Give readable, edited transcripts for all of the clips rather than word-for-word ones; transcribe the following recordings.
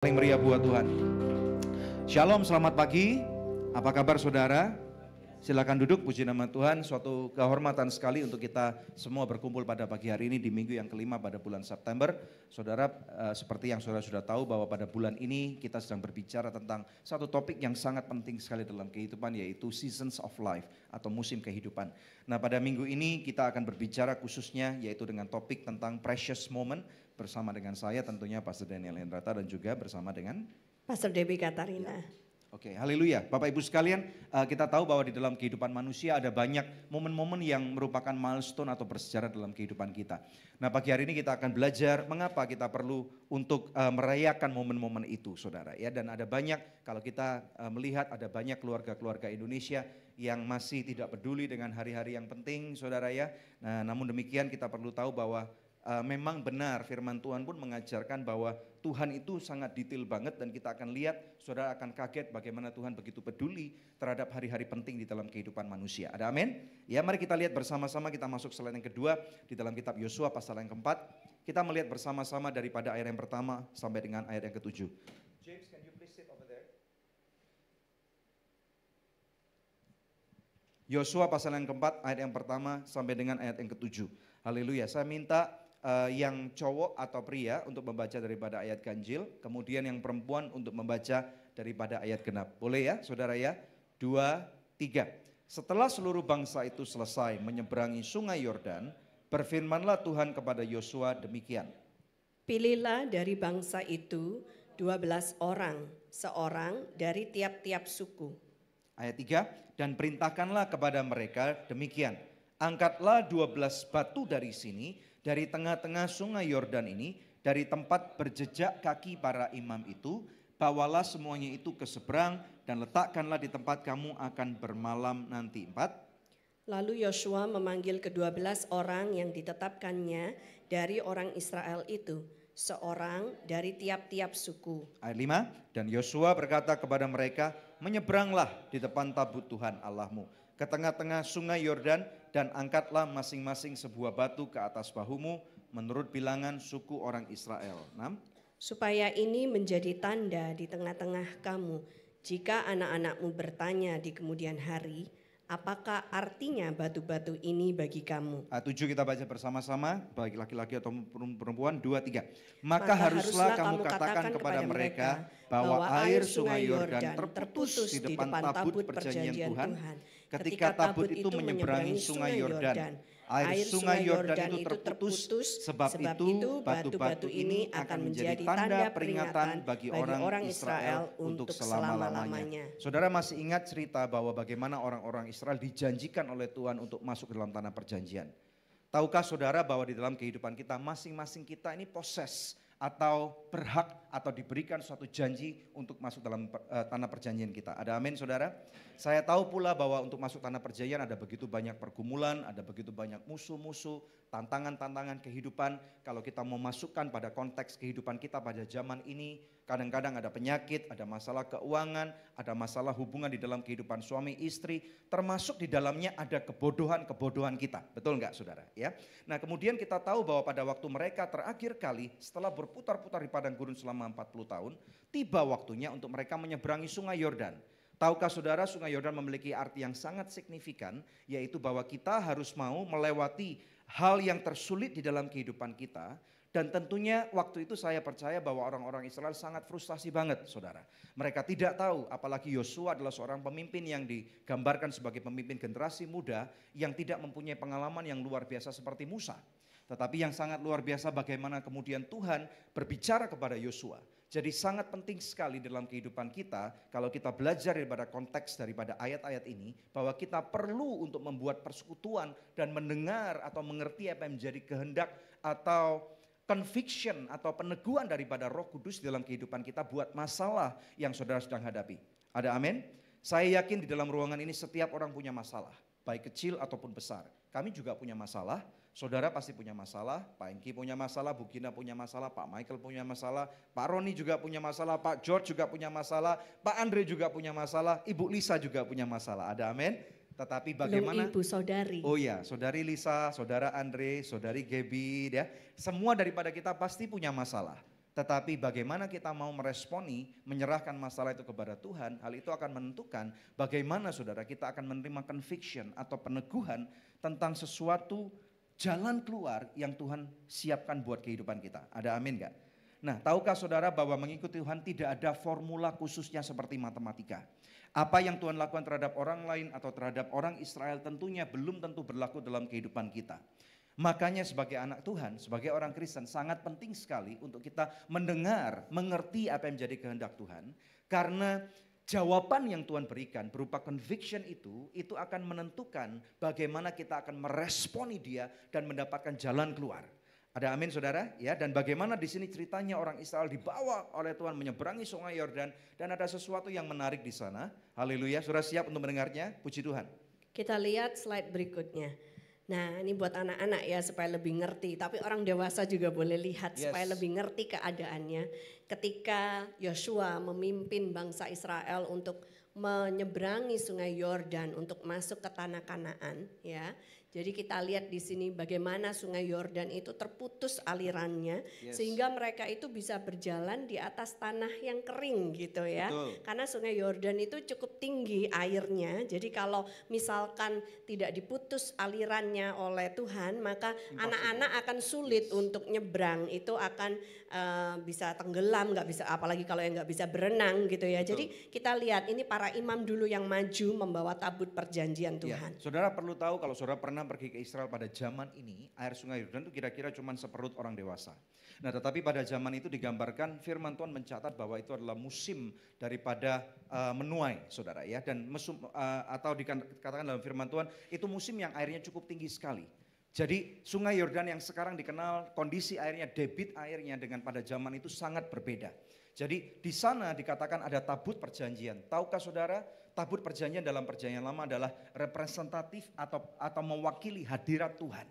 Paling meriah buat Tuhan. Shalom, selamat pagi. Apa kabar saudara? Silakan duduk, puji nama Tuhan. Suatu kehormatan sekali untuk kita semua berkumpul pada pagi hari ini di minggu yang kelima pada bulan September. Saudara, seperti yang saudara sudah tahu bahwa pada bulan ini kita sedang berbicara tentang satu topik yang sangat penting sekali dalam kehidupan, yaitu seasons of life atau musim kehidupan. Nah, pada minggu ini kita akan berbicara khususnya yaitu dengan topik tentang precious moment bersama dengan saya tentunya Pastor Daniel Hendrata dan juga bersama dengan Pastor Debbie Katarina. Oke, haleluya. Bapak Ibu sekalian, kita tahu bahwa di dalam kehidupan manusia ada banyak momen-momen yang merupakan milestone atau bersejarah dalam kehidupan kita. Nah, pagi hari ini kita akan belajar mengapa kita perlu untuk merayakan momen-momen itu, saudara. Ya, dan ada banyak, kalau kita melihat ada banyak keluarga-keluarga Indonesia yang masih tidak peduli dengan hari-hari yang penting, saudara ya. Nah, namun demikian kita perlu tahu bahwa memang benar firman Tuhan pun mengajarkan bahwa Tuhan itu sangat detail banget dan kita akan lihat, saudara akan kaget bagaimana Tuhan begitu peduli terhadap hari-hari penting di dalam kehidupan manusia. Ada amin? Ya, mari kita lihat bersama-sama, kita masuk slide yang kedua di dalam kitab Yosua pasal yang keempat. Kita melihat bersama-sama daripada ayat yang pertama sampai dengan ayat yang ketujuh. James, can you please sit over there? Yosua pasal yang keempat ayat yang pertama sampai dengan ayat yang ketujuh. Haleluya. Saya minta yang cowok atau pria untuk membaca daripada ayat ganjil, kemudian yang perempuan untuk membaca daripada ayat genap. Boleh ya saudara ya? 2, 3. Setelah seluruh bangsa itu selesai menyeberangi sungai Yordan, berfirmanlah Tuhan kepada Yosua demikian. Pilihlah dari bangsa itu 12 orang, seorang dari tiap-tiap suku. Ayat 3, dan perintahkanlah kepada mereka demikian. Angkatlah 12 batu dari sini, dari tengah-tengah sungai Yordan ini, dari tempat berjejak kaki para imam itu, bawalah semuanya itu ke seberang dan letakkanlah di tempat kamu akan bermalam nanti. 4. Lalu Yosua memanggil ke-12 orang yang ditetapkannya dari orang Israel itu, seorang dari tiap-tiap suku. Ayat 5, dan Yosua berkata kepada mereka, menyeberanglah di depan tabut Tuhan Allahmu ke tengah-tengah sungai Yordan dan angkatlah masing-masing sebuah batu ke atas bahumu menurut bilangan suku orang Israel. 6. Supaya ini menjadi tanda di tengah-tengah kamu, jika anak-anakmu bertanya di kemudian hari, apakah artinya batu-batu ini bagi kamu? Ayat 7 kita baca bersama-sama, baik laki-laki atau perempuan. 2, 3. Maka haruslah kamu katakan kepada mereka bahwa air sungai Yordan terputus di depan tabut perjanjian Tuhan. Ketika tabut itu menyeberangi sungai Yordan, air sungai Yordan itu terputus, sebab itu batu-batu ini akan menjadi tanda peringatan bagi orang Israel untuk selama-lamanya. Saudara masih ingat cerita bahwa bagaimana orang-orang Israel dijanjikan oleh Tuhan untuk masuk ke dalam tanah perjanjian. Tahukah saudara bahwa di dalam kehidupan kita masing-masing kita ini proses atau berhak atau diberikan suatu janji untuk masuk dalam tanah perjanjian kita. Ada amin saudara? Saya tahu pula bahwa untuk masuk tanah perjanjian ada begitu banyak pergumulan, ada begitu banyak musuh-musuh, tantangan-tantangan kehidupan. Kalau kita mau masukkan pada konteks kehidupan kita pada zaman ini, kadang-kadang ada penyakit, ada masalah keuangan, ada masalah hubungan di dalam kehidupan suami istri, termasuk di dalamnya ada kebodohan-kebodohan kita. Betul enggak saudara? Ya. Nah, kemudian kita tahu bahwa pada waktu mereka terakhir kali setelah berputar-putar di padang gurun selama 40 tahun, tiba waktunya untuk mereka menyeberangi sungai Yordan. Tahukah saudara, sungai Yordan memiliki arti yang sangat signifikan, yaitu bahwa kita harus mau melewati hal yang tersulit di dalam kehidupan kita. Dan tentunya waktu itu saya percaya bahwa orang-orang Israel sangat frustasi banget saudara. Mereka tidak tahu, apalagi Yosua adalah seorang pemimpin yang digambarkan sebagai pemimpin generasi muda yang tidak mempunyai pengalaman yang luar biasa seperti Musa. Tetapi yang sangat luar biasa bagaimana kemudian Tuhan berbicara kepada Yosua. Jadi sangat penting sekali dalam kehidupan kita kalau kita belajar daripada konteks daripada ayat-ayat ini, bahwa kita perlu untuk membuat persekutuan dan mendengar atau mengerti apa yang menjadi kehendak atau conviction atau peneguhan daripada Roh Kudus dalam kehidupan kita buat masalah yang saudara sedang hadapi. Ada amin? Saya yakin di dalam ruangan ini setiap orang punya masalah, baik kecil ataupun besar. Kami juga punya masalah. Saudara pasti punya masalah, Pak Engki punya masalah, Bu Gina punya masalah, Pak Michael punya masalah, Pak Roni juga punya masalah, Pak George juga punya masalah, Pak Andre juga punya masalah, Ibu Lisa juga punya masalah. Ada amin? Tetapi bagaimana? Belum ibu saudari. Oh ya, saudari Lisa, saudara Andre, saudari Gaby, ya. Semua daripada kita pasti punya masalah. Tetapi bagaimana kita mau meresponi, menyerahkan masalah itu kepada Tuhan, hal itu akan menentukan bagaimana saudara kita akan menerima conviction atau peneguhan tentang sesuatu jalan keluar yang Tuhan siapkan buat kehidupan kita. Ada amin gak? Nah, tahukah saudara bahwa mengikuti Tuhan tidak ada formula khususnya seperti matematika. Apa yang Tuhan lakukan terhadap orang lain atau terhadap orang Israel tentunya belum tentu berlaku dalam kehidupan kita. Makanya sebagai anak Tuhan, sebagai orang Kristen sangat penting sekali untuk kita mendengar, mengerti apa yang menjadi kehendak Tuhan. Karena jawaban yang Tuhan berikan berupa conviction itu akan menentukan bagaimana kita akan meresponi dia dan mendapatkan jalan keluar. Ada amin saudara? Ya, dan bagaimana di sini ceritanya orang Israel dibawa oleh Tuhan menyeberangi sungai Yordan dan ada sesuatu yang menarik di sana. Haleluya, saudara siap untuk mendengarnya? Puji Tuhan. Kita lihat slide berikutnya. Nah, ini buat anak-anak ya supaya lebih ngerti. Tapi orang dewasa juga boleh lihat supaya lebih ngerti keadaannya. Ketika Yosua memimpin bangsa Israel untuk menyeberangi sungai Yordan untuk masuk ke tanah Kanaan, ya. Jadi kita lihat di sini bagaimana sungai Yordan itu terputus alirannya sehingga mereka itu bisa berjalan di atas tanah yang kering gitu ya. Betul. Karena sungai Yordan itu cukup tinggi airnya. Jadi kalau misalkan tidak diputus alirannya oleh Tuhan, maka anak-anak akan sulit untuk nyebrang. Itu akan bisa tenggelam, nggak bisa, apalagi kalau yang nggak bisa berenang gitu ya. Betul. Jadi kita lihat ini para imam dulu yang maju membawa tabut perjanjian Tuhan. Ya, saudara perlu tahu kalau saudara pernah pergi ke Israel pada zaman ini, air sungai Yordan itu kira-kira cuma seperut orang dewasa. Nah, tetapi pada zaman itu digambarkan firman Tuhan mencatat bahwa itu adalah musim daripada menuai, saudara ya. Dan atau dikatakan dalam firman Tuhan itu musim yang airnya cukup tinggi sekali. Jadi sungai Yordan yang sekarang dikenal kondisi airnya, debit airnya dengan pada zaman itu sangat berbeda. Jadi di sana dikatakan ada tabut perjanjian. Tahukah saudara, tabut perjanjian dalam perjanjian lama adalah representatif atau mewakili hadirat Tuhan.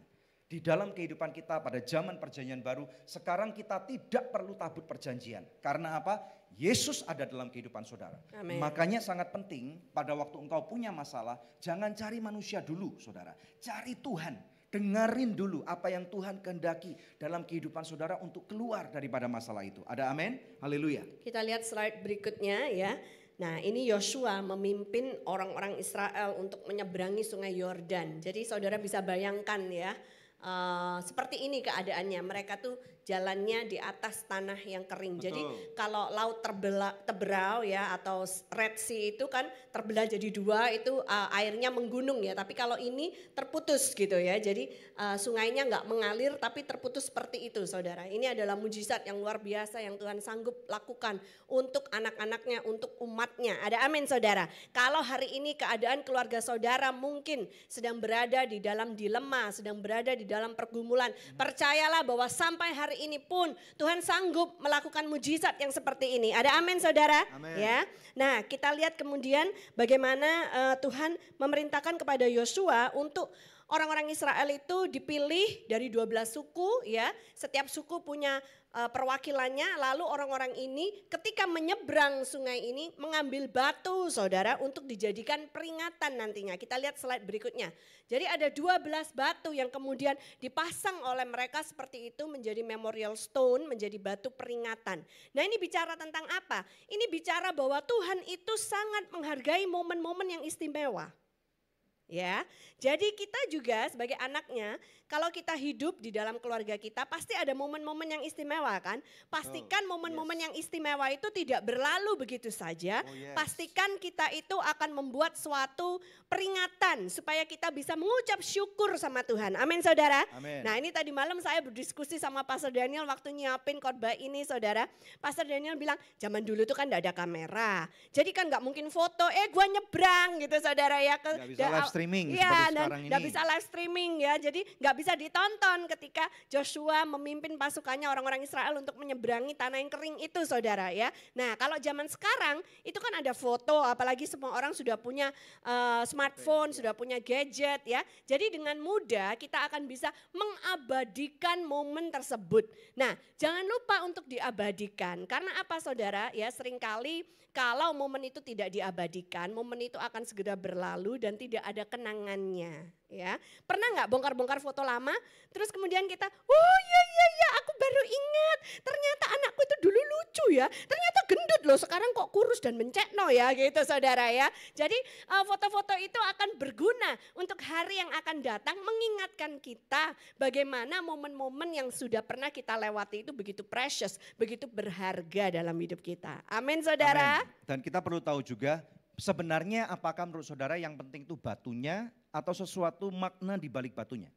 Di dalam kehidupan kita pada zaman perjanjian baru, sekarang kita tidak perlu tabut perjanjian. Karena apa? Yesus ada dalam kehidupan saudara. Amen. Makanya sangat penting pada waktu engkau punya masalah, jangan cari manusia dulu saudara. Cari Tuhan. Dengarin dulu apa yang Tuhan kehendaki dalam kehidupan saudara untuk keluar daripada masalah itu. Ada amin? Haleluya. Kita lihat slide berikutnya ya. Nah, ini Yosua memimpin orang-orang Israel untuk menyeberangi sungai Yordan. Jadi saudara bisa bayangkan ya, seperti ini keadaannya. Mereka tuh jalannya di atas tanah yang kering. Betul. Jadi kalau laut terbelah ya atau Red Sea itu kan terbelah jadi dua, itu airnya menggunung ya. Tapi kalau ini terputus gitu ya. Jadi sungainya nggak mengalir tapi terputus seperti itu saudara. Ini adalah mujizat yang luar biasa yang Tuhan sanggup lakukan untuk anak-anaknya, untuk umatnya. Ada amin saudara. Kalau hari ini keadaan keluarga saudara mungkin sedang berada di dalam dilema, sedang berada di dalam pergumulan. Percayalah bahwa sampai hari ini pun Tuhan sanggup melakukan mujizat yang seperti ini. Ada amin saudara? Amen. Ya. Nah, kita lihat kemudian bagaimana Tuhan memerintahkan kepada Yosua untuk orang-orang Israel itu dipilih dari 12 suku ya. Setiap suku punya perwakilannya, lalu orang-orang ini ketika menyeberang sungai ini mengambil batu saudara untuk dijadikan peringatan nantinya. Kita lihat slide berikutnya. Jadi ada 12 batu yang kemudian dipasang oleh mereka seperti itu menjadi memorial stone, menjadi batu peringatan. Nah, ini bicara tentang apa? Ini bicara bahwa Tuhan itu sangat menghargai momen-momen yang istimewa. Ya, jadi kita juga sebagai anaknya, kalau kita hidup di dalam keluarga kita pasti ada momen-momen yang istimewa kan. Pastikan momen-momen yang istimewa itu tidak berlalu begitu saja. Pastikan kita itu akan membuat suatu peringatan supaya kita bisa mengucap syukur sama Tuhan. Amin saudara. Amen. Nah, ini tadi malam saya berdiskusi sama Pastor Daniel waktu nyiapin khotbah ini saudara. Pastor Daniel bilang zaman dulu tuh kan gak ada kamera. Jadi kan gak mungkin foto, gua nyebrang gitu saudara ya. Gak bisa live streaming ya, seperti sekarang ini. Gak bisa live streaming ya, jadi gak bisa ditonton ketika Joshua memimpin pasukannya orang-orang Israel untuk menyeberangi tanah yang kering itu saudara ya. Nah, kalau zaman sekarang itu kan ada foto, apalagi semua orang sudah punya smartphone, sudah punya gadget ya. Jadi dengan mudah kita akan bisa mengabadikan momen tersebut. Nah, jangan lupa untuk diabadikan. Karena apa saudara? Ya, seringkali kalau momen itu tidak diabadikan, momen itu akan segera berlalu dan tidak ada kenangannya. Ya, pernah nggak bongkar-bongkar foto lama, terus kemudian kita, oh iya, aku baru ingat, ternyata anakku itu dulu lucu ya, ternyata gendut loh, sekarang kok kurus dan mencekno ya gitu saudara ya. Jadi foto-foto itu akan berguna untuk hari yang akan datang, mengingatkan kita bagaimana momen-momen yang sudah pernah kita lewati itu begitu precious, begitu berharga dalam hidup kita. Amin saudara. Amen. Dan kita perlu tahu juga sebenarnya apakah menurut saudara yang penting itu batunya atau sesuatu makna di balik batunya.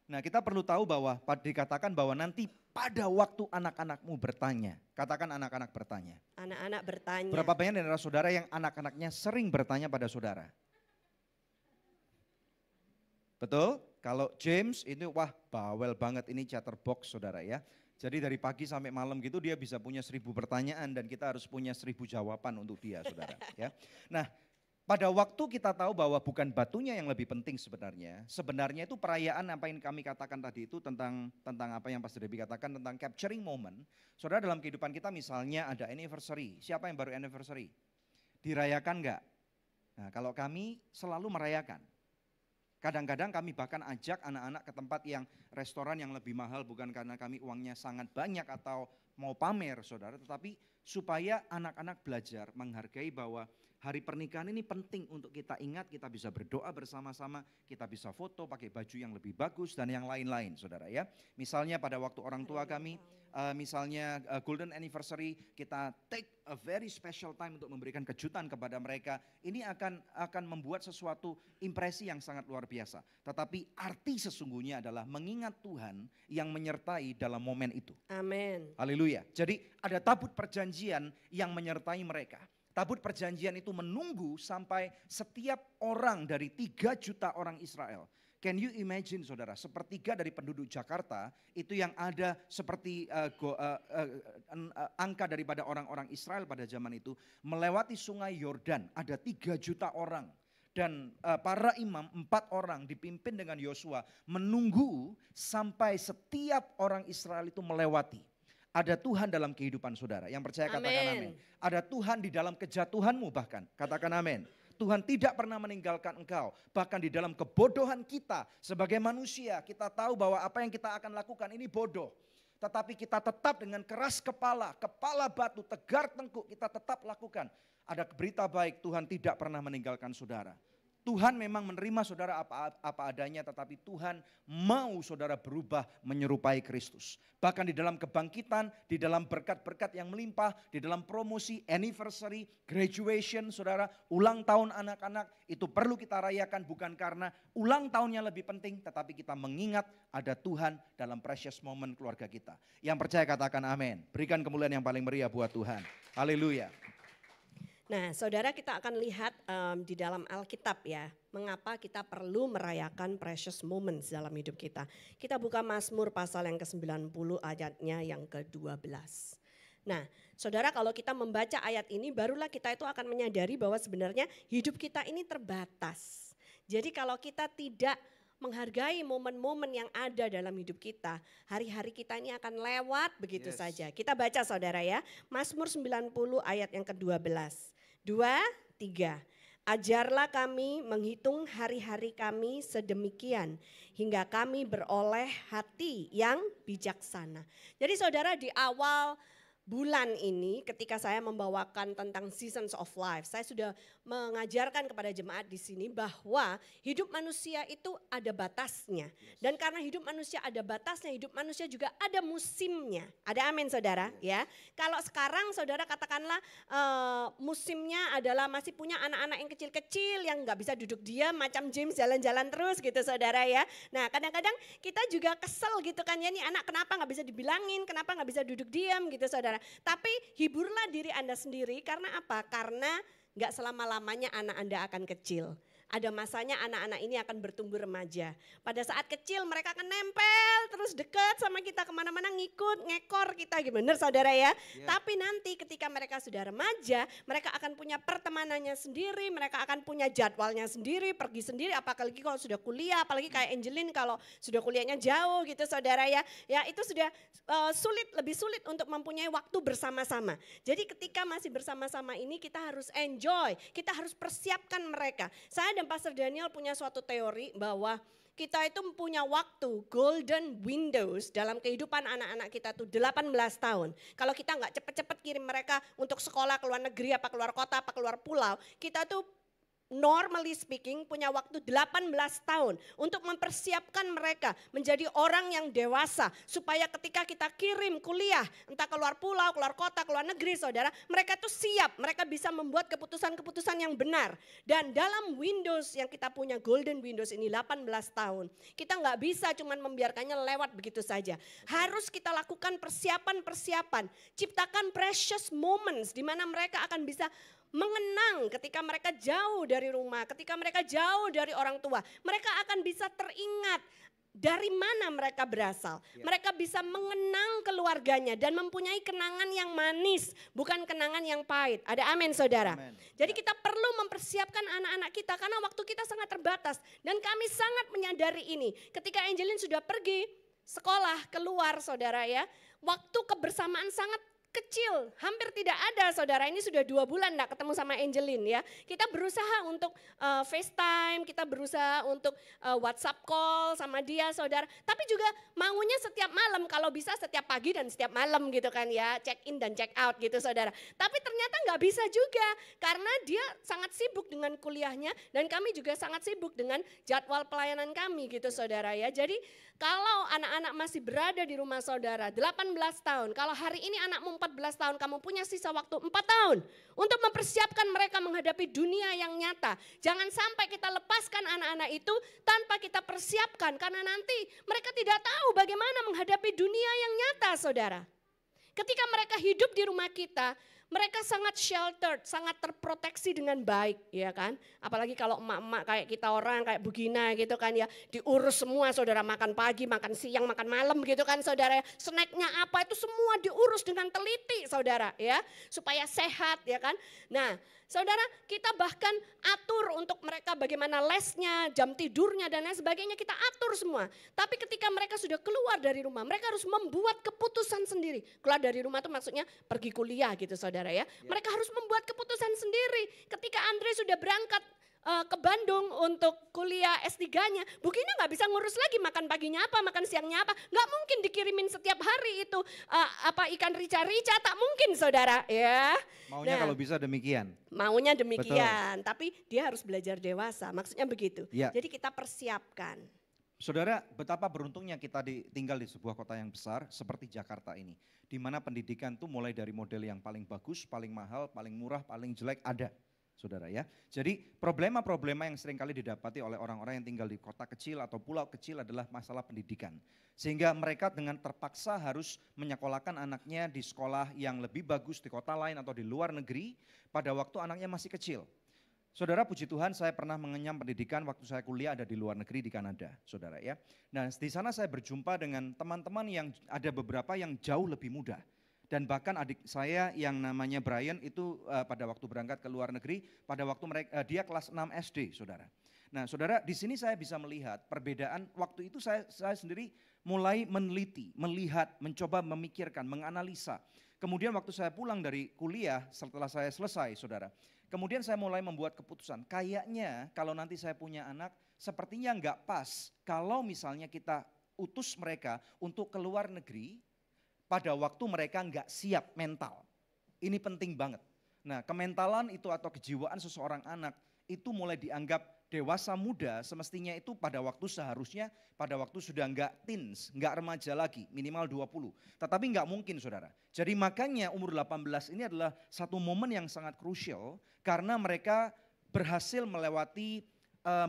Nah, kita perlu tahu bahwa dikatakan bahwa nanti pada waktu anak-anakmu bertanya, katakan anak-anak bertanya. Anak-anak bertanya. Berapa banyak dari saudara yang anak-anaknya sering bertanya pada saudara? Betul? Kalau James ini wah bawel banget ini chatterbox saudara ya. Jadi dari pagi sampai malam gitu dia bisa punya 1000 pertanyaan dan kita harus punya 1000 jawaban untuk dia saudara ya. Nah, pada waktu kita tahu bahwa bukan batunya yang lebih penting sebenarnya itu perayaan apa yang kami katakan tadi itu tentang apa yang Pastor Debbie katakan tentang capturing moment. Saudara dalam kehidupan kita misalnya ada anniversary, siapa yang baru anniversary? Dirayakan enggak? Nah kalau kami selalu merayakan. Kadang-kadang kami bahkan ajak anak-anak ke tempat yang restoran yang lebih mahal bukan karena kami uangnya sangat banyak atau mau pamer saudara. Tetapi supaya anak-anak belajar menghargai bahwa hari pernikahan ini penting untuk kita ingat, kita bisa berdoa bersama-sama, kita bisa foto pakai baju yang lebih bagus dan yang lain-lain saudara ya. Misalnya pada waktu orang tua kami, misalnya golden anniversary, kita take a very special time untuk memberikan kejutan kepada mereka. Ini akan membuat sesuatu impresi yang sangat luar biasa. Tetapi arti sesungguhnya adalah mengingat Tuhan yang menyertai dalam momen itu. Amin. Haleluya. Jadi ada tabut perjanjian yang menyertai mereka. Tabut perjanjian itu menunggu sampai setiap orang dari 3 juta orang Israel. Can you imagine saudara, sepertiga dari penduduk Jakarta itu yang ada seperti angka daripada orang-orang Israel pada zaman itu melewati sungai Yordan, ada 3 juta orang. Dan para imam 4 orang dipimpin dengan Yosua menunggu sampai setiap orang Israel itu melewati. Ada Tuhan dalam kehidupan saudara, yang percaya katakan amin. Ada Tuhan di dalam kejatuhanmu bahkan, katakan amin. Tuhan tidak pernah meninggalkan engkau. Bahkan di dalam kebodohan kita sebagai manusia, kita tahu bahwa apa yang kita akan lakukan ini bodoh. Tetapi kita tetap dengan keras kepala batu, tegar tengkuk, kita tetap lakukan. Ada berita baik, Tuhan tidak pernah meninggalkan saudara. Tuhan memang menerima saudara apa adanya, tetapi Tuhan mau saudara berubah menyerupai Kristus. Bahkan di dalam kebangkitan, di dalam berkat-berkat yang melimpah, di dalam promosi, anniversary, graduation saudara, ulang tahun anak-anak, itu perlu kita rayakan bukan karena ulang tahunnya lebih penting, tetapi kita mengingat ada Tuhan dalam precious moment keluarga kita. Yang percaya katakan amin. Berikan kemuliaan yang paling meriah buat Tuhan. Haleluya. Nah saudara, kita akan lihat di dalam Alkitab ya, mengapa kita perlu merayakan precious moments dalam hidup kita. Kita buka Mazmur pasal yang ke-90 ayatnya yang ke-12. Nah saudara, kalau kita membaca ayat ini barulah kita itu akan menyadari bahwa sebenarnya hidup kita ini terbatas. Jadi kalau kita tidak menghargai momen-momen yang ada dalam hidup kita, hari-hari kita ini akan lewat begitu saja. Kita baca saudara ya, Mazmur 90 ayat yang ke-12. 2, 3. Ajarlah kami menghitung hari-hari kami sedemikian hingga kami beroleh hati yang bijaksana. Jadi saudara, di awal bulan ini ketika saya membawakan tentang seasons of life, saya sudah mengajarkan kepada jemaat di sini bahwa hidup manusia itu ada batasnya. Dan karena hidup manusia ada batasnya, hidup manusia juga ada musimnya. Ada amin saudara ya. Kalau sekarang saudara katakanlah musimnya adalah masih punya anak-anak yang kecil-kecil yang gak bisa duduk diam macam James jalan-jalan terus gitu saudara ya. Nah kadang-kadang kita juga kesel gitu kan ya, nih anak kenapa gak bisa dibilangin, kenapa gak bisa duduk diam gitu saudara. Tapi hiburlah diri Anda sendiri, karena apa? Karena gak selama-lamanya anak Anda akan kecil. Ada masanya anak-anak ini akan bertumbuh remaja. Pada saat kecil mereka akan nempel terus dekat sama kita, kemana-mana ngikut, ngekor kita, benar saudara ya. Tapi nanti ketika mereka sudah remaja, mereka akan punya pertemanannya sendiri, mereka akan punya jadwalnya sendiri, pergi sendiri, apalagi kalau sudah kuliah, apalagi kayak Angelin kalau sudah kuliahnya jauh gitu saudara ya. Ya itu sudah lebih sulit untuk mempunyai waktu bersama-sama. Jadi ketika masih bersama-sama ini kita harus enjoy, kita harus persiapkan mereka. Saya dan Pastor Daniel punya suatu teori bahwa kita itu punya waktu golden windows dalam kehidupan anak-anak kita tuh 18 tahun. Kalau kita nggak cepet-cepet kirim mereka untuk sekolah ke luar negeri, apa keluar kota, apa keluar pulau, kita tuh normally speaking punya waktu 18 tahun untuk mempersiapkan mereka menjadi orang yang dewasa. Supaya ketika kita kirim kuliah, entah keluar pulau, keluar kota, keluar negeri saudara, mereka tuh siap, mereka bisa membuat keputusan-keputusan yang benar. Dan dalam windows yang kita punya, golden windows ini 18 tahun, kita nggak bisa cuman membiarkannya lewat begitu saja. Harus kita lakukan persiapan-persiapan, ciptakan precious moments di mana mereka akan bisa mengenang ketika mereka jauh dari rumah, ketika mereka jauh dari orang tua. Mereka akan bisa teringat dari mana mereka berasal. Mereka bisa mengenang keluarganya dan mempunyai kenangan yang manis, bukan kenangan yang pahit. Ada amin saudara. Amen. Jadi kita perlu mempersiapkan anak-anak kita karena waktu kita sangat terbatas. Dan kami sangat menyadari ini. Ketika Angelin sudah pergi sekolah keluar saudara ya, waktu kebersamaan sangat kecil, hampir tidak ada saudara. Ini sudah 2 bulan enggak ketemu sama Angelin ya. Kita berusaha untuk FaceTime, kita berusaha untuk WhatsApp call sama dia saudara. Tapi juga maunya setiap malam, kalau bisa setiap pagi dan setiap malam gitu kan ya. Check in dan check out gitu saudara. Tapi ternyata nggak bisa juga karena dia sangat sibuk dengan kuliahnya dan kami juga sangat sibuk dengan jadwal pelayanan kami gitu saudara ya. Jadi kalau anak-anak masih berada di rumah saudara 18 tahun, kalau hari ini anakmu 14 tahun, kamu punya sisa waktu 4 tahun untuk mempersiapkan mereka menghadapi dunia yang nyata. Jangan sampai kita lepaskan anak-anak itu tanpa kita persiapkan, karena nanti mereka tidak tahu bagaimana menghadapi dunia yang nyata saudara. Ketika mereka hidup di rumah kita, mereka sangat sheltered, sangat terproteksi dengan baik, ya kan? Apalagi kalau emak-emak kayak kita orang, kayak Bu Gina gitu kan ya, diurus semua saudara, makan pagi, makan siang, makan malam gitu kan saudara. Snacknya apa itu semua diurus dengan teliti saudara ya, supaya sehat ya kan. Nah saudara, kita bahkan atur untuk mereka bagaimana lesnya, jam tidurnya dan lain sebagainya, kita atur semua. Tapi ketika mereka sudah keluar dari rumah, mereka harus membuat keputusan sendiri. Keluar dari rumah itu maksudnya pergi kuliah gitu saudara ya. Mereka harus membuat keputusan sendiri. Ketika Andre sudah berangkat ke Bandung untuk kuliah S3-nya, Bu Gina nggak bisa ngurus lagi makan paginya apa, makan siangnya apa. Nggak mungkin dikirimin setiap hari itu ikan rica-rica, tak mungkin saudara ya. Maunya kalau bisa demikian. Maunya demikian, tapi dia harus belajar dewasa, maksudnya begitu. Ya. Jadi kita persiapkan. Saudara, betapa beruntungnya kita tinggal di sebuah kota yang besar seperti Jakarta ini. Di mana pendidikan tuh mulai dari model yang paling bagus, paling mahal, paling murah, paling jelek ada. Saudara ya. Jadi problema-problema yang seringkali didapati oleh orang-orang yang tinggal di kota kecil atau pulau kecil adalah masalah pendidikan. Sehingga mereka dengan terpaksa harus menyekolahkan anaknya di sekolah yang lebih bagus di kota lain atau di luar negeri pada waktu anaknya masih kecil. Saudara, puji Tuhan saya pernah mengenyam pendidikan waktu saya kuliah ada di luar negeri di Kanada, saudara ya. Nah di sana saya berjumpa dengan teman-teman yang ada beberapa yang jauh lebih muda. Dan bahkan adik saya yang namanya Brian itu pada waktu berangkat ke luar negeri, pada waktu dia kelas 6 SD, saudara. Nah saudara, di sini saya bisa melihat perbedaan, waktu itu saya sendiri mulai meneliti, melihat, mencoba memikirkan, menganalisa. Kemudian waktu saya pulang dari kuliah setelah saya selesai saudara, kemudian saya mulai membuat keputusan, kayaknya kalau nanti saya punya anak, sepertinya nggak pas kalau misalnya kita utus mereka untuk ke luar negeri, pada waktu mereka nggak siap mental. Ini penting banget. Nah kementalan itu atau kejiwaan seseorang anak itu mulai dianggap dewasa muda semestinya itu pada waktu seharusnya pada waktu sudah nggak teens, nggak remaja lagi, minimal 20. Tetapi nggak mungkin saudara. Jadi makanya umur 18 ini adalah satu momen yang sangat krusial karena mereka berhasil melewati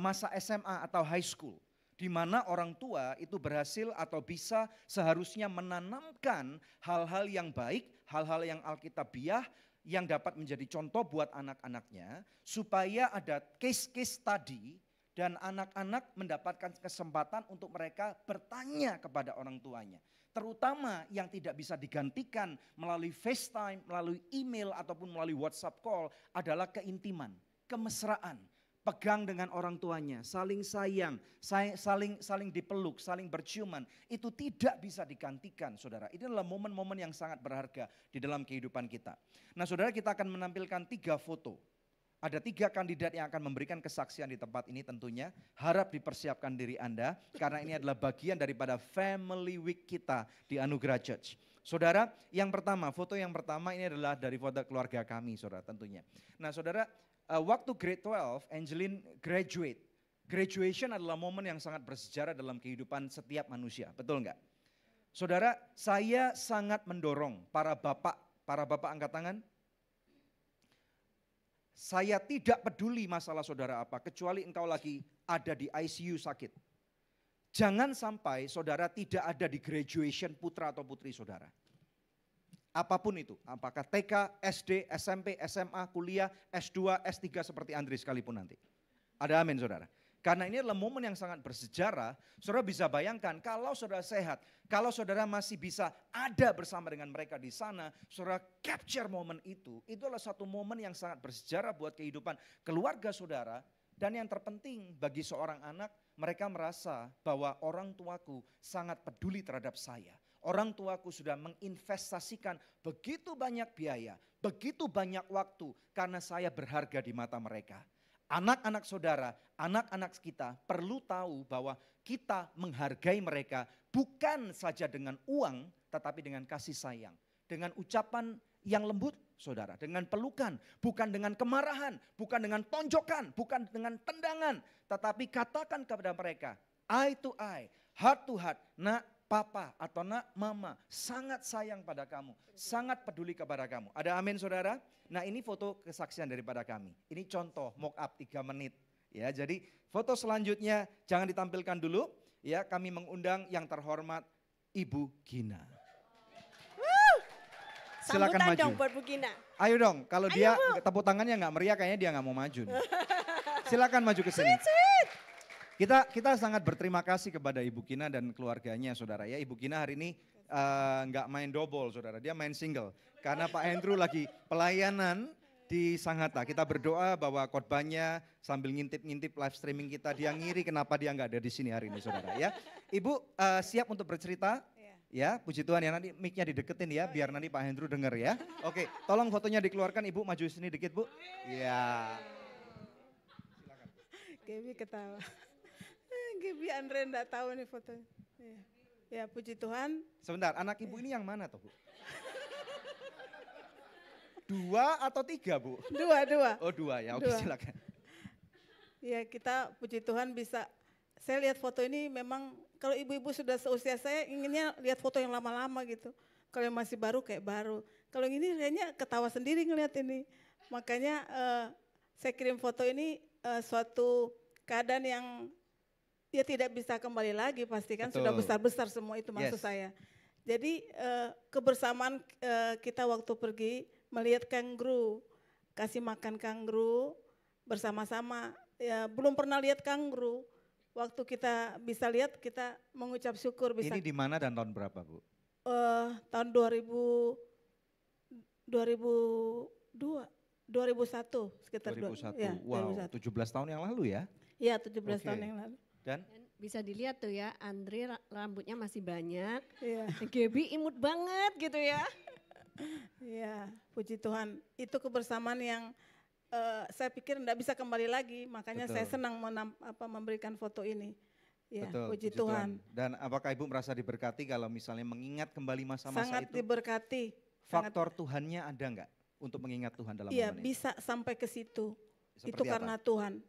masa SMA atau high school. Di mana orang tua itu berhasil atau bisa seharusnya menanamkan hal-hal yang baik, hal-hal yang alkitabiah yang dapat menjadi contoh buat anak-anaknya supaya ada case-case tadi dan anak-anak mendapatkan kesempatan untuk mereka bertanya kepada orang tuanya. Terutama yang tidak bisa digantikan melalui FaceTime, melalui email ataupun melalui WhatsApp call adalah keintiman, kemesraan. Pegang dengan orang tuanya, saling sayang, saling dipeluk, saling berciuman. Itu tidak bisa digantikan saudara. Ini adalah momen-momen yang sangat berharga di dalam kehidupan kita. Nah saudara, kita akan menampilkan 3 foto. Ada 3 kandidat yang akan memberikan kesaksian di tempat ini tentunya. Harap dipersiapkan diri Anda karena ini adalah bagian daripada Family Week kita di Anugerah Church. Saudara, yang pertama, foto yang pertama ini adalah dari foto keluarga kami, saudara tentunya. Nah saudara, waktu grade 12, Angeline graduate. Graduation adalah momen yang sangat bersejarah dalam kehidupan setiap manusia, betul enggak? Saudara, saya sangat mendorong para bapak angkat tangan. Saya tidak peduli masalah saudara apa, kecuali engkau lagi ada di ICU sakit. Jangan sampai saudara tidak ada di graduation putra atau putri saudara. Apapun itu, apakah TK, SD, SMP, SMA, kuliah, S2, S3 seperti Andri sekalipun nanti. Ada amin saudara. Karena ini adalah momen yang sangat bersejarah, saudara bisa bayangkan kalau saudara sehat, kalau saudara masih bisa ada bersama dengan mereka di sana, saudara capture momen itu adalah satu momen yang sangat bersejarah buat kehidupan keluarga saudara. Dan yang terpenting bagi seorang anak, mereka merasa bahwa orang tuaku sangat peduli terhadap saya. Orang tuaku sudah menginvestasikan begitu banyak biaya, begitu banyak waktu karena saya berharga di mata mereka. Anak-anak saudara, anak-anak kita perlu tahu bahwa kita menghargai mereka bukan saja dengan uang tetapi dengan kasih sayang. Dengan ucapan yang lembut saudara, dengan pelukan, bukan dengan kemarahan, bukan dengan tonjokan, bukan dengan tendangan. Tetapi katakan kepada mereka, eye to eye, heart to heart, nak papa atau nak mama sangat sayang pada kamu, sangat peduli kepada kamu. Ada amin saudara? Nah ini foto kesaksian daripada kami. Ini contoh mock up 3 menit. Ya, jadi foto selanjutnya jangan ditampilkan dulu. Ya, kami mengundang yang terhormat Ibu Gina. Silakan Sambutan maju. dong buat Bu Gina. Ayo dong, kalau dia tepuk tangannya nggak meriah kayaknya dia nggak mau maju nih. Silakan maju ke sini. Kita sangat berterima kasih kepada Ibu Gina dan keluarganya saudara ya. Ibu Gina hari ini nggak main double saudara, dia main single. Karena Pak Andrew lagi pelayanan di Sangatta. Kita berdoa bahwa khotbahnya sambil ngintip-ngintip live streaming kita, dia ngiri kenapa dia nggak ada di sini hari ini saudara ya. Ibu siap untuk bercerita? Ya, puji Tuhan ya, nanti mic-nya dideketin ya, biar nanti Pak Andrew denger ya. Oke, tolong fotonya dikeluarkan Ibu, maju sini dikit Bu. Ya. Silakan. Gaby ketawa. Gaby Andre enggak tahu nih fotonya. Ya, puji Tuhan. Sebentar, anak Ibu ini yang mana toh Bu? 2 atau 3 Bu? 2. Oh 2 ya, oke silakan. Ya kita puji Tuhan bisa, saya lihat foto ini memang kalau ibu-ibu sudah seusia saya inginnya lihat foto yang lama-lama gitu. Kalau yang masih baru kayak baru. Kalau yang ini kayaknya ketawa sendiri ngeliat ini. Makanya saya kirim foto ini suatu keadaan yang dia tidak bisa kembali lagi pasti kan. Betul. Sudah besar-besar semua itu maksud saya. Jadi kebersamaan kita waktu pergi melihat kanguru, kasih makan kanguru bersama-sama. Ya, belum pernah lihat kanguru. Waktu kita bisa lihat kita mengucap syukur bisa. Ini di mana dan tahun berapa Bu? Tahun 2001 sekitar 2001. Ya, wow, 2001. 17 tahun yang lalu ya? Iya, 17 tahun yang lalu. Dan bisa dilihat tuh ya, Andre rambutnya masih banyak. Iya. Gaby imut banget gitu ya. Iya, puji Tuhan. Itu kebersamaan yang saya pikir enggak bisa kembali lagi, makanya saya senang memberikan foto ini. Ya, puji Tuhan. Dan apakah Ibu merasa diberkati kalau misalnya mengingat kembali masa-masa itu? Sangat diberkati. Faktor Tuhannya ada enggak untuk mengingat Tuhan dalam momen Iya, ini? bisa sampai ke situ. Seperti itu apa? karena Tuhan.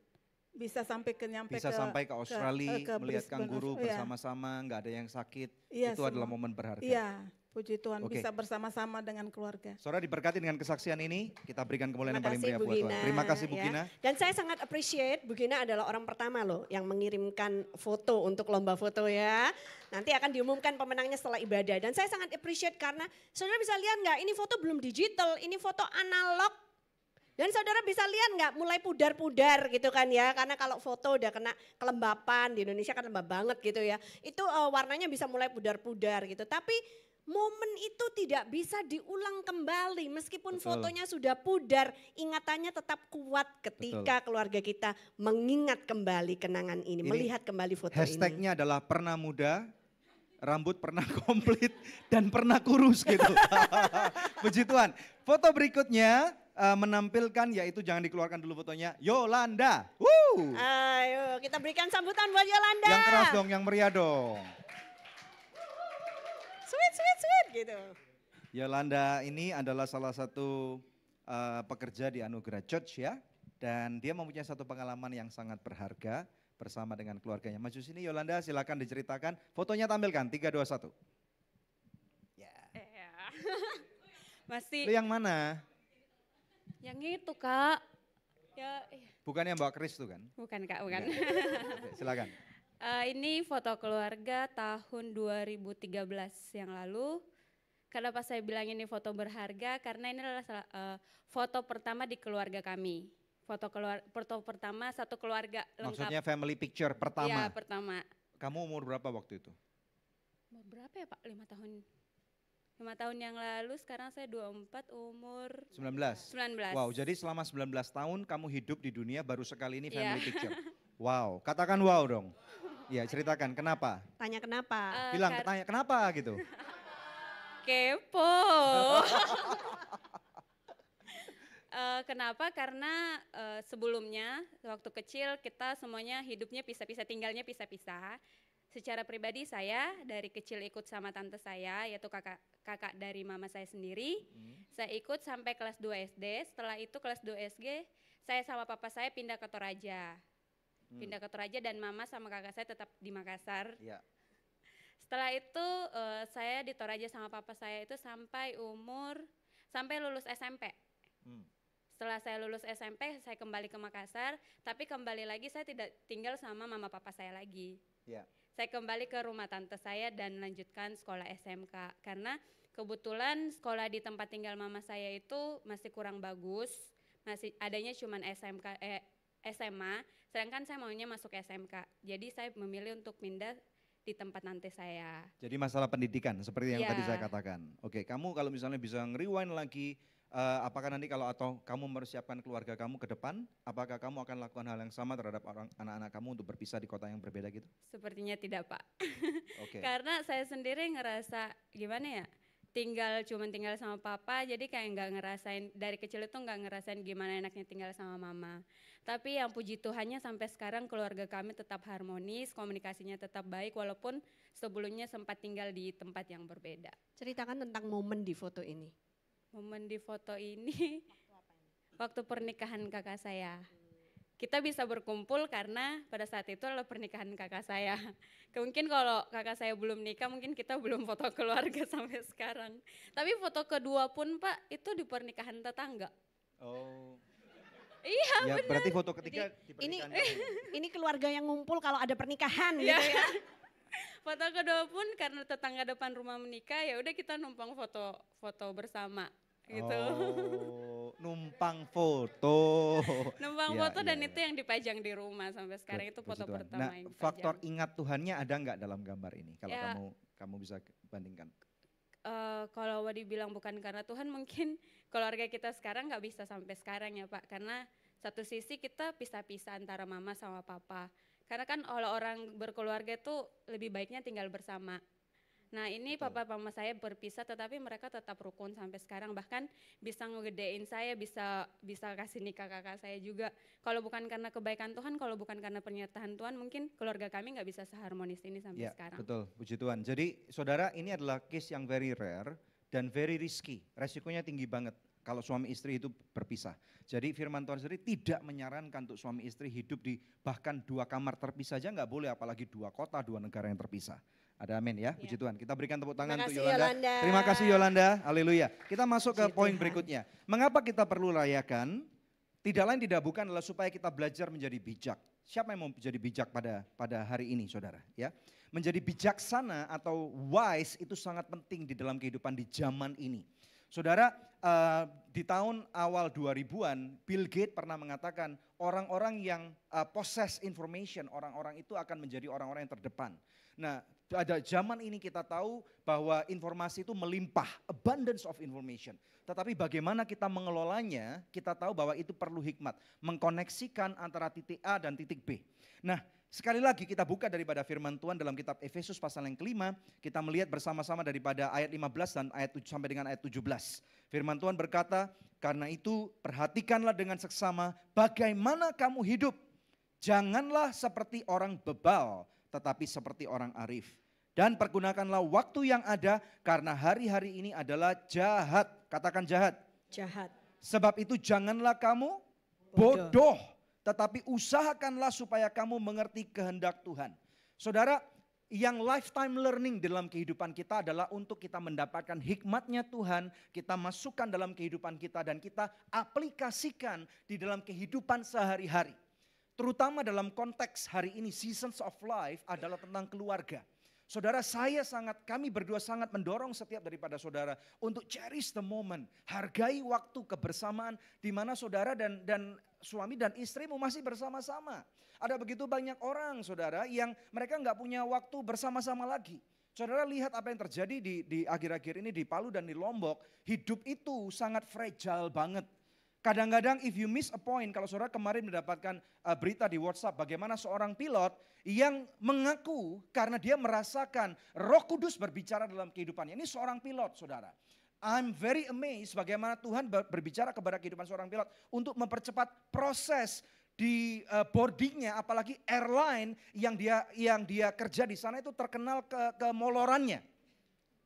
Bisa sampai sampai ke Australia, melihat kanguru bersama-sama, enggak ada yang sakit. Iya, itu adalah momen berharga. Iya. Puji Tuhan bisa bersama-sama dengan keluarga. Saudara diberkati dengan kesaksian ini, kita berikan kemuliaan yang paling mulia buat Tuhan. Terima kasih Bu Gina. Dan saya sangat appreciate Bu Gina adalah orang pertama loh yang mengirimkan foto untuk lomba foto ya. Nanti akan diumumkan pemenangnya setelah ibadah. Dan saya sangat appreciate karena saudara bisa lihat nggak ini foto belum digital, ini foto analog. Dan saudara bisa lihat nggak mulai pudar-pudar gitu kan ya. Karena kalau foto udah kena kelembapan, di Indonesia kan lembab banget gitu ya. Itu warnanya bisa mulai pudar-pudar gitu. Tapi momen itu tidak bisa diulang kembali meskipun fotonya sudah pudar, ingatannya tetap kuat ketika keluarga kita mengingat kembali kenangan ini melihat kembali foto ini. Hashtagnya adalah pernah muda, rambut pernah komplit dan pernah kurus gitu. Puji Tuhan. Foto berikutnya menampilkan, yaitu jangan dikeluarkan dulu fotonya, Yolanda. Woo! Ayo kita berikan sambutan buat Yolanda. Yang keras dong, yang meriah dong. Sweet gitu. Yolanda ini adalah salah satu pekerja di Anugerah Church ya. Dan dia mempunyai satu pengalaman yang sangat berharga bersama dengan keluarganya. Maju sini Yolanda, silakan diceritakan. Fotonya tampilkan, 3, 2, 1. Ya. Masih. Lu yang mana? Yang itu Kak. Ya. Bukan yang bawa keris tuh kan? Bukan Kak, bukan. Oke, silakan. Ini foto keluarga tahun 2013 yang lalu. Kenapa saya bilang ini foto berharga? Karena ini adalah foto pertama di keluarga kami. Foto pertama satu keluarga lengkap. Maksudnya family picture pertama? Iya, pertama. Kamu umur berapa waktu itu? Umur berapa ya Pak? 5 tahun. 5 tahun yang lalu, sekarang saya 24, umur 19. 19. Wow, jadi selama 19 tahun kamu hidup di dunia, baru sekali ini family Iya. picture. Wow, katakan wow dong. Ya, ceritakan kenapa? Tanya kenapa? Bilang tanya kenapa gitu. Kepo. Kenapa? Karena sebelumnya waktu kecil kita semuanya hidupnya pisah-pisah, tinggalnya pisah-pisah. Secara pribadi saya dari kecil ikut sama tante saya, yaitu kakak dari mama saya sendiri. Saya ikut sampai kelas 2 SD. Setelah itu kelas 2 SD saya sama papa saya pindah ke Toraja. Pindah ke Toraja dan mama sama kakak saya tetap di Makassar. Ya. Setelah itu saya di Toraja sama papa saya itu sampai lulus SMP. Setelah saya lulus SMP, saya kembali ke Makassar, tapi kembali lagi saya tidak tinggal sama mama papa saya lagi. Ya. Saya kembali ke rumah tante saya dan melanjutkan sekolah SMK. Karena kebetulan sekolah di tempat tinggal mama saya itu masih kurang bagus, masih adanya cuma SMA, sedangkan saya maunya masuk SMK. Jadi saya memilih untuk pindah di tempat nanti saya. Jadi masalah pendidikan seperti yang Iya. tadi saya katakan. Oke, kamu kalau misalnya bisa nge-rewind lagi, apakah nanti kalau atau kamu mempersiapkan keluarga kamu ke depan, apakah kamu akan lakukan hal yang sama terhadap anak-anak kamu untuk berpisah di kota yang berbeda gitu? Sepertinya tidak Pak. Oke. Karena saya sendiri ngerasa gimana ya, tinggal sama papa, jadi kayak nggak ngerasain, dari kecil itu nggak ngerasain gimana enaknya tinggal sama mama. Tapi yang puji Tuhannya sampai sekarang keluarga kami tetap harmonis, komunikasinya tetap baik walaupun sebelumnya sempat tinggal di tempat yang berbeda. Ceritakan tentang momen di foto ini. Momen di foto ini waktu pernikahan kakak saya. Kita bisa berkumpul karena pada saat itu adalah pernikahan kakak saya. Mungkin kalau kakak saya belum nikah mungkin kita belum foto keluarga sampai sekarang. Tapi foto kedua pun Pak itu di pernikahan tetangga. Oh. Iya Ya, benar. berarti foto ketiga di Ini pernikahan. ini keluarga yang ngumpul kalau ada pernikahan gitu Iya. ya. Foto kedua pun karena tetangga depan rumah menikah, ya udah kita numpang foto bersama gitu. Oh, numpang foto. Numpang Ya, foto ya, dan ya. itu yang dipajang di rumah sampai sekarang. Itu Puji foto Tuhan. pertama Nah, yang dipajang. faktor ingat Tuhannya ada nggak dalam gambar ini? Kalau Ya. kamu bisa bandingkan. Kalau dibilang bukan karena Tuhan, mungkin keluarga kita sekarang nggak bisa sampai sekarang ya Pak. Karena satu sisi kita pisah-pisah antara mama sama papa. Karena kan kalau orang berkeluarga itu lebih baiknya tinggal bersama. Nah ini Betul. papa mama saya berpisah tetapi mereka tetap rukun sampai sekarang. Bahkan bisa ngegedein saya, bisa kasih nikah kakak saya juga. Kalau bukan karena kebaikan Tuhan, kalau bukan karena penyertaan Tuhan, mungkin keluarga kami nggak bisa seharmonis ini sampai Ya, sekarang. betul. Puji Tuhan. Jadi saudara, ini adalah case yang very rare dan very risky. Resikonya tinggi banget kalau suami istri itu berpisah. Jadi firman Tuhan sendiri tidak menyarankan untuk suami istri hidup di bahkan 2 kamar terpisah aja nggak boleh, apalagi 2 kota, 2 negara yang terpisah. Ada amin ya, puji Tuhan. Kita berikan tepuk tangan Terima untuk kasih, Yolanda. Yolanda. Terima kasih Yolanda, haleluya. Kita masuk ke Puji poin Tuhan. berikutnya. Mengapa kita perlu rayakan? Tidak lain tidak bukan adalah supaya kita belajar menjadi bijak. Siapa yang mau menjadi bijak pada hari ini saudara? Ya, menjadi bijaksana atau wise itu sangat penting di dalam kehidupan di zaman ini. Saudara, di tahun awal 2000-an, Bill Gates pernah mengatakan orang-orang yang possess information, orang-orang itu akan menjadi orang-orang yang terdepan. Nah, pada zaman ini kita tahu bahwa informasi itu melimpah, abundance of information. Tetapi bagaimana kita mengelolanya, kita tahu bahwa itu perlu hikmat. Mengkoneksikan antara titik A dan titik B. Nah, sekali lagi kita buka daripada firman Tuhan dalam kitab Efesus pasal yang kelima. Kita melihat bersama-sama daripada ayat 15 dan sampai dengan ayat 17. Firman Tuhan berkata, Karena itu perhatikanlah dengan seksama bagaimana kamu hidup. Janganlah seperti orang bebal, tetapi seperti orang arif. Dan pergunakanlah waktu yang ada karena hari-hari ini adalah jahat. Katakan jahat. Jahat. Sebab itu janganlah kamu bodoh, tetapi usahakanlah supaya kamu mengerti kehendak Tuhan. Saudara, yang lifetime learning dalam kehidupan kita adalah untuk kita mendapatkan hikmatnya Tuhan, kita masukkan dalam kehidupan kita dan kita aplikasikan di dalam kehidupan sehari-hari. Terutama dalam konteks hari ini, seasons of life adalah tentang keluarga. Saudara, kami berdua sangat mendorong setiap daripada saudara untuk cherish the moment. Hargai waktu kebersamaan di mana saudara dan suami dan istrimu masih bersama-sama. Ada begitu banyak orang saudara yang mereka nggak punya waktu bersama-sama lagi. Saudara lihat apa yang terjadi di akhir-akhir ini di Palu dan di Lombok. Hidup itu sangat fragile banget. Kadang-kadang if you miss a point, kalau saudara kemarin mendapatkan berita di WhatsApp bagaimana seorang pilot yang mengaku karena dia merasakan Roh Kudus berbicara dalam kehidupannya. Ini seorang pilot saudara. I'm very amazed bagaimana Tuhan berbicara kepada kehidupan seorang pilot untuk mempercepat proses di boardingnya, apalagi airline yang dia kerja di sana itu terkenal kemolorannya.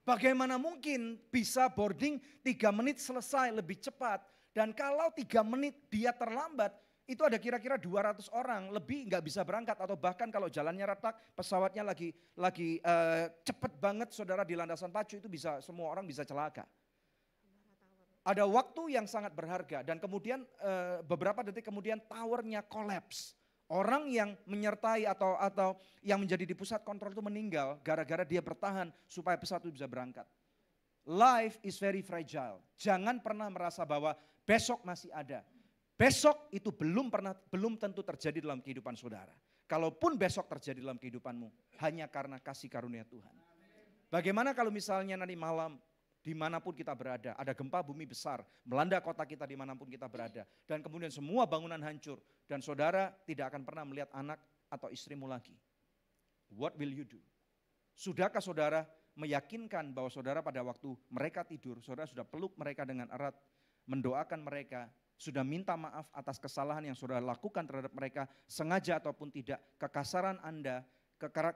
Bagaimana mungkin bisa boarding 3 menit selesai lebih cepat. Dan kalau 3 menit dia terlambat, itu ada kira-kira 200 orang lebih nggak bisa berangkat. Atau bahkan kalau jalannya retak, pesawatnya lagi cepet banget saudara di landasan pacu itu bisa semua orang bisa celaka. Ada waktu yang sangat berharga dan kemudian beberapa detik kemudian towernya collapse. Orang yang menyertai atau yang menjadi di pusat kontrol itu meninggal gara-gara dia bertahan supaya pesawat itu bisa berangkat. Life is very fragile. Jangan pernah merasa bahwa besok masih ada. Besok itu belum tentu terjadi dalam kehidupan saudara. Kalaupun besok terjadi dalam kehidupanmu, hanya karena kasih karunia Tuhan. Bagaimana kalau misalnya nanti malam, dimanapun kita berada, ada gempa bumi besar, melanda kota kita dimanapun kita berada. Dan kemudian semua bangunan hancur, dan saudara tidak akan pernah melihat anak atau istrimu lagi. What will you do? Sudahkah saudara meyakinkan bahwa saudara pada waktu mereka tidur, saudara sudah peluk mereka dengan erat, mendoakan mereka, sudah minta maaf atas kesalahan yang saudara lakukan terhadap mereka, sengaja ataupun tidak, kekasaran Anda,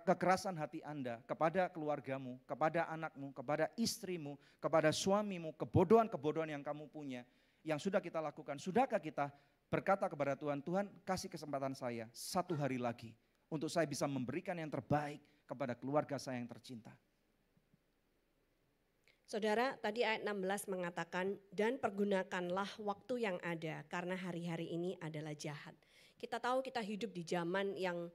kekerasan hati Anda kepada keluargamu, kepada anakmu, kepada istrimu, kepada suamimu, kebodohan-kebodohan yang kamu punya, yang sudah kita lakukan. Sudahkah kita berkata kepada Tuhan, Tuhan kasih kesempatan saya 1 hari lagi untuk saya bisa memberikan yang terbaik kepada keluarga saya yang tercinta. Saudara, tadi ayat 16 mengatakan, dan pergunakanlah waktu yang ada karena hari-hari ini adalah jahat. Kita tahu kita hidup di zaman yang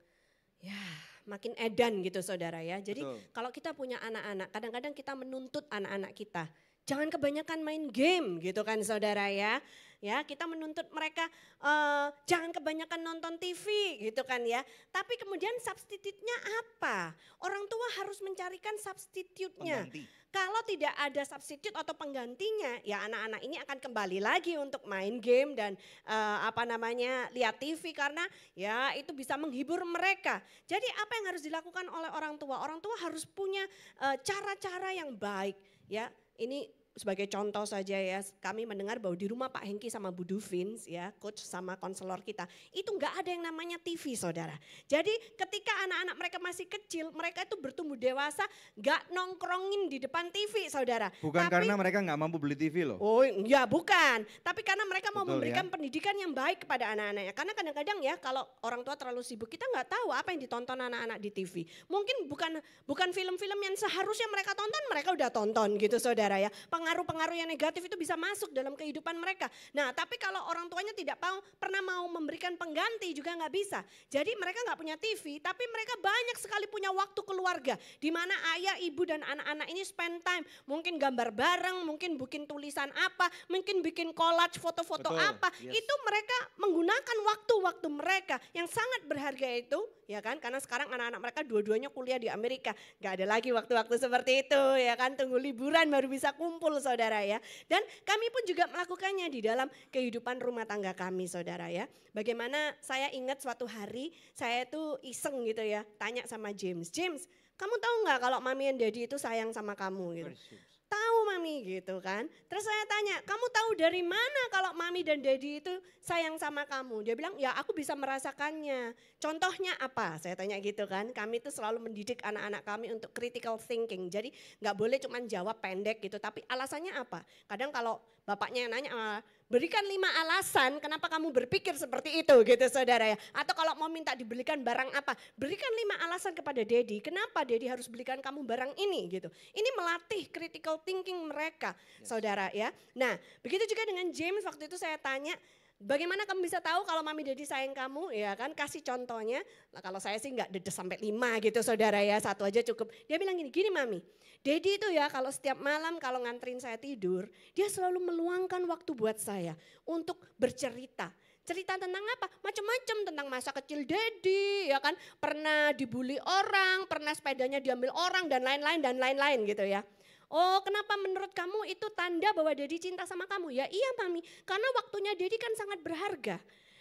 makin edan gitu saudara ya. Jadi kalau kita punya anak-anak, kadang-kadang kita menuntut anak-anak kita, jangan kebanyakan main game gitu kan saudara ya. Ya, kita menuntut mereka jangan kebanyakan nonton TV gitu kan ya. Tapi kemudian substitute-nya apa? Orang tua harus mencarikan substitute-nya. Kalau tidak ada substitute atau penggantinya, ya anak-anak ini akan kembali lagi untuk main game dan lihat TV karena ya itu bisa menghibur mereka. Jadi apa yang harus dilakukan oleh orang tua? Orang tua harus punya cara-cara yang baik ya. Ini sebagai contoh saja ya, kami mendengar bahwa di rumah Pak Hengki sama Bu Duvin ya, coach sama konselor kita, itu enggak ada yang namanya TV saudara. Jadi ketika anak-anak mereka masih kecil, mereka itu bertumbuh dewasa, enggak nongkrongin di depan TV saudara. Bukan karena mereka enggak mampu beli TV loh. Oh ya bukan, tapi karena mereka mau memberikan pendidikan yang baik kepada anak-anaknya. Karena kadang-kadang ya kalau orang tua terlalu sibuk, kita enggak tahu apa yang ditonton anak-anak di TV. Mungkin bukan film-film yang seharusnya mereka tonton, mereka udah tonton gitu saudara ya. Pengaruh-pengaruh yang negatif itu bisa masuk dalam kehidupan mereka. Nah tapi kalau orang tuanya tidak pernah mau memberikan pengganti juga nggak bisa. Jadi mereka nggak punya TV tapi mereka banyak sekali punya waktu keluarga. Di mana ayah, ibu dan anak-anak ini spend time. Mungkin gambar bareng, mungkin bikin tulisan apa, mungkin bikin collage foto-foto apa. Itu mereka menggunakan waktu-waktu mereka yang sangat berharga itu. Ya kan, karena sekarang anak-anak mereka dua-duanya kuliah di Amerika. Gak ada lagi waktu-waktu seperti itu ya kan, tunggu liburan baru bisa kumpul saudara ya. Dan kami pun juga melakukannya di dalam kehidupan rumah tangga kami saudara ya. Bagaimana saya ingat suatu hari saya tuh iseng gitu ya, tanya sama James, kamu tahu gak kalau mami and daddy itu sayang sama kamu gitu? Tahu Mami gitu kan. Terus saya tanya, kamu tahu dari mana kalau Mami dan Daddy itu sayang sama kamu? Dia bilang, ya aku bisa merasakannya. Contohnya apa? Saya tanya gitu kan. Kami itu selalu mendidik anak-anak kami untuk critical thinking. Jadi gak boleh cuma jawab pendek gitu, tapi alasannya apa? Kadang kalau bapaknya yang nanya, berikan 5 alasan kenapa kamu berpikir seperti itu gitu saudara ya. Atau kalau mau minta dibelikan barang apa, berikan 5 alasan kepada Daddy, kenapa Daddy harus belikan kamu barang ini gitu. Ini melatih critical thinking mereka saudara ya. Nah begitu juga dengan James, waktu itu saya tanya, bagaimana kamu bisa tahu kalau Mami Daddy sayang kamu? Ya kan, kasih contohnya. Nah, kalau saya sih nggak dedes sampai 5 gitu saudara ya, 1 aja cukup. Dia bilang gini Mami, Daddy itu ya kalau setiap malam kalau nganterin saya tidur, dia selalu meluangkan waktu buat saya untuk bercerita. Cerita tentang apa? Macam-macam, tentang masa kecil Daddy, ya kan? Pernah dibully orang, pernah sepedanya diambil orang dan lain-lain gitu ya. Oh, kenapa menurut kamu itu tanda bahwa Daddy cinta sama kamu? Ya iya Mami, karena waktunya Daddy kan sangat berharga.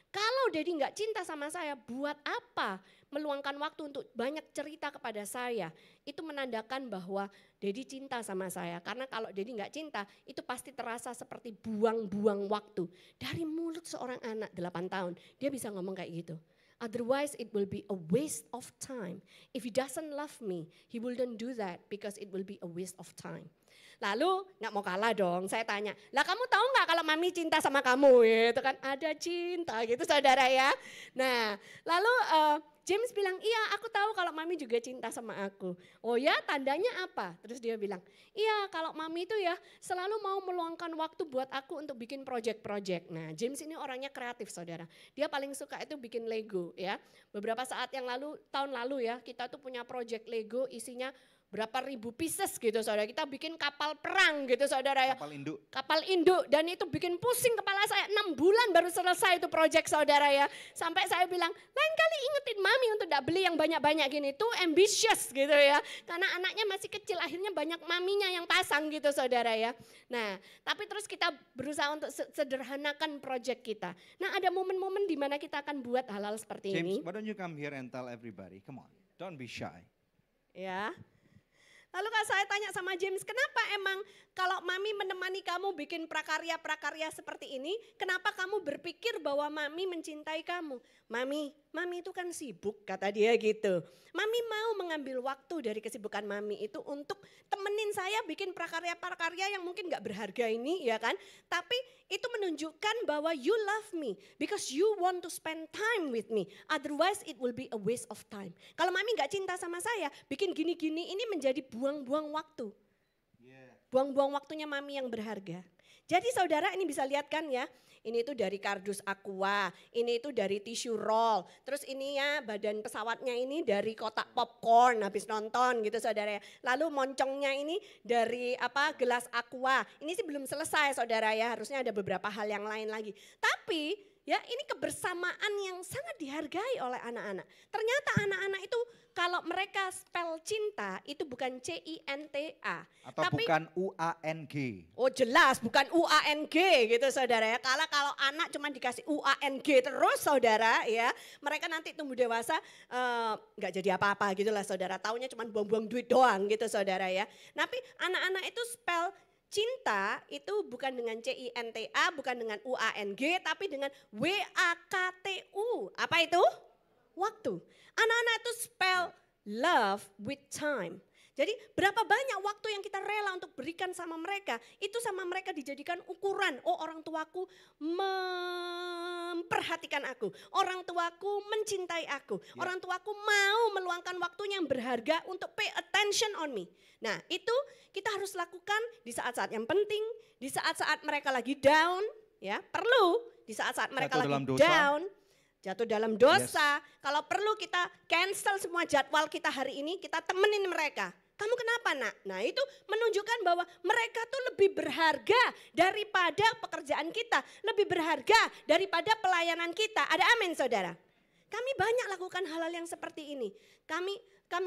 Kalau Daddy nggak cinta sama saya, buat apa meluangkan waktu untuk banyak cerita kepada saya? Itu menandakan bahwa Daddy cinta sama saya. Karena kalau Daddy nggak cinta, itu pasti terasa seperti buang-buang waktu. Dari mulut seorang anak 8 tahun, dia bisa ngomong kayak gitu. Otherwise it will be a waste of time. If he doesn't love me, he wouldn't do that because it will be a waste of time. Lalu nggak mau kalah dong, saya tanya, lah kamu tahu nggak kalau Mami cinta sama kamu? Itu kan ada cinta gitu saudara ya. Nah lalu James bilang, iya aku tahu kalau Mami juga cinta sama aku. Oh ya, tandanya apa? Terus dia bilang, iya kalau Mami itu ya selalu mau meluangkan waktu buat aku untuk bikin project-project. Nah James ini orangnya kreatif saudara. Dia paling suka itu bikin Lego ya. Beberapa saat yang lalu, tahun lalu ya, kita tuh punya project Lego isinya berapa ribu pieces gitu saudara. Kita bikin kapal perang gitu saudara ya. Kapal induk. Kapal induk, dan itu bikin pusing kepala saya. 6 bulan baru selesai itu project saudara ya. Sampai saya bilang, lain kali ingetin Mami untuk tidak beli yang banyak-banyak gini. Too ambitious gitu ya. Karena anaknya masih kecil, akhirnya banyak maminya yang pasang gitu saudara ya. Nah tapi terus kita berusaha untuk sederhanakan project kita. Nah ada momen-momen di mana kita akan buat hal-hal seperti ini. James, why don't you come here and tell everybody, come on, don't be shy. Ya. Lalu kalau saya tanya sama James, kenapa emang kalau Mami menemani kamu bikin prakarya-prakarya seperti ini, kenapa kamu berpikir bahwa Mami mencintai kamu? Mami itu kan sibuk, kata dia gitu. Mami mau mengambil waktu dari kesibukan Mami itu untuk temenin saya bikin prakarya-prakarya yang mungkin gak berharga ini ya kan. Tapi itu menunjukkan bahwa you love me because you want to spend time with me. Otherwise it will be a waste of time. Kalau Mami gak cinta sama saya, bikin gini-gini ini menjadi buang-buang waktu. Buang-buang waktunya Mami yang berharga. Jadi saudara ini bisa lihat kan ya, ini itu dari kardus aqua, ini itu dari tisu roll, terus ini ya badan pesawatnya ini dari kotak popcorn habis nonton gitu saudara ya. Lalu moncongnya ini dari gelas aqua, ini sih belum selesai saudara ya, harusnya ada beberapa hal yang lain lagi. Tapi ya ini kebersamaan yang sangat dihargai oleh anak-anak. Ternyata anak-anak itu kalau mereka spell cinta itu bukan C-I-N-T-A. Atau tapi, bukan U-A-N-G. Oh jelas bukan U-A-N-G gitu saudara ya. Kalau anak cuma dikasih U-A-N-G terus saudara ya. Mereka nanti tumbuh dewasa gak jadi apa-apa gitu lah saudara. Taunya cuma buang-buang duit doang gitu saudara ya. Tapi anak-anak itu spell cinta itu bukan dengan C-I-N-T-A, bukan dengan U-A-N-G, tapi dengan W-A-K-T-U. Apa itu? Waktu. Anak-anak itu spell love with time. Jadi berapa banyak waktu yang kita rela untuk berikan sama mereka, itu sama mereka dijadikan ukuran. Oh orang tuaku memperhatikan aku, orang tuaku mencintai aku, orang tuaku mau meluangkan waktunya yang berharga untuk pay attention on me. Nah itu kita harus lakukan di saat-saat yang penting, di saat-saat mereka lagi down, ya perlu di saat-saat mereka lagi down. Jatuh dalam dosa, kalau perlu kita cancel semua jadwal kita hari ini, kita temenin mereka. Kamu kenapa nak? Nah itu menunjukkan bahwa mereka tuh lebih berharga daripada pekerjaan kita, lebih berharga daripada pelayanan kita. Ada amin saudara? Kami banyak lakukan hal-hal yang seperti ini. Kami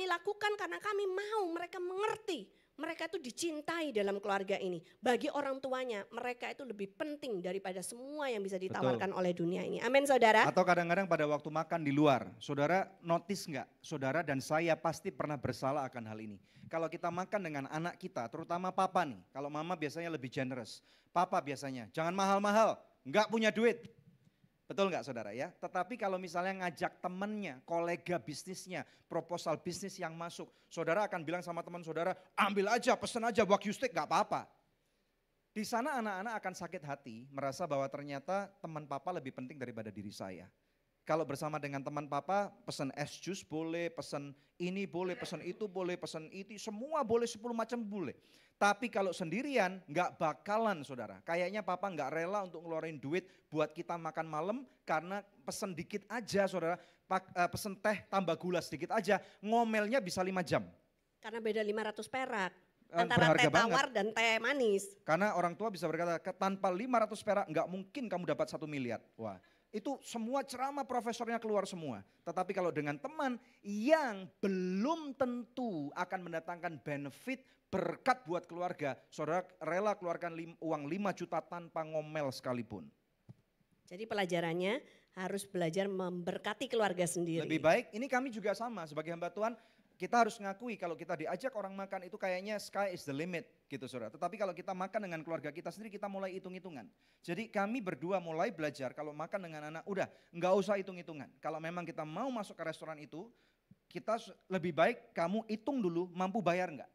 lakukan karena kami mau mereka mengerti, mereka itu dicintai dalam keluarga ini. Bagi orang tuanya, mereka itu lebih penting daripada semua yang bisa ditawarkan oleh dunia ini. Amin saudara. Atau kadang-kadang pada waktu makan di luar, saudara notice nggak? Saudara dan saya pasti pernah bersalah akan hal ini. Kalau kita makan dengan anak kita, terutama papa nih, kalau mama biasanya lebih generous. Papa biasanya, jangan mahal-mahal, nggak punya duit. Betul nggak saudara ya? Tetapi kalau misalnya ngajak temannya, kolega bisnisnya, proposal bisnis yang masuk, saudara akan bilang sama teman saudara, ambil aja, pesen aja, wagyu steak, nggak apa-apa. Di sana anak-anak akan sakit hati, merasa bahwa ternyata teman papa lebih penting daripada diri saya. Kalau bersama dengan teman papa, pesen es jus boleh, pesen ini boleh, pesen itu boleh, pesen itu, semua boleh, 10 macam boleh. Tapi kalau sendirian nggak bakalan saudara. Kayaknya papa nggak rela untuk ngeluarin duit buat kita makan malam karena pesen dikit aja saudara. Pesen teh tambah gula sedikit aja, ngomelnya bisa 5 jam. Karena beda 500 perak. Antara Berharga teh tawar dan teh manis. Karena orang tua bisa berkata, tanpa 500 perak nggak mungkin kamu dapat 1 miliar. Wah, itu semua ceramah profesornya keluar semua. Tetapi kalau dengan teman yang belum tentu akan mendatangkan benefit, berkat buat keluarga, saudara rela keluarkan uang 5 juta tanpa ngomel sekalipun. Jadi pelajarannya harus belajar memberkati keluarga sendiri. Lebih baik, ini kami juga sama sebagai hamba Tuhan, kita harus ngakui kalau kita diajak orang makan itu kayaknya sky is the limit gitu saudara. Tetapi kalau kita makan dengan keluarga kita sendiri, kita mulai hitung-hitungan. Jadi kami berdua mulai belajar kalau makan dengan anak, udah nggak usah hitung-hitungan. Kalau memang kita mau masuk ke restoran itu, kita lebih baik kamu hitung dulu mampu bayar nggak.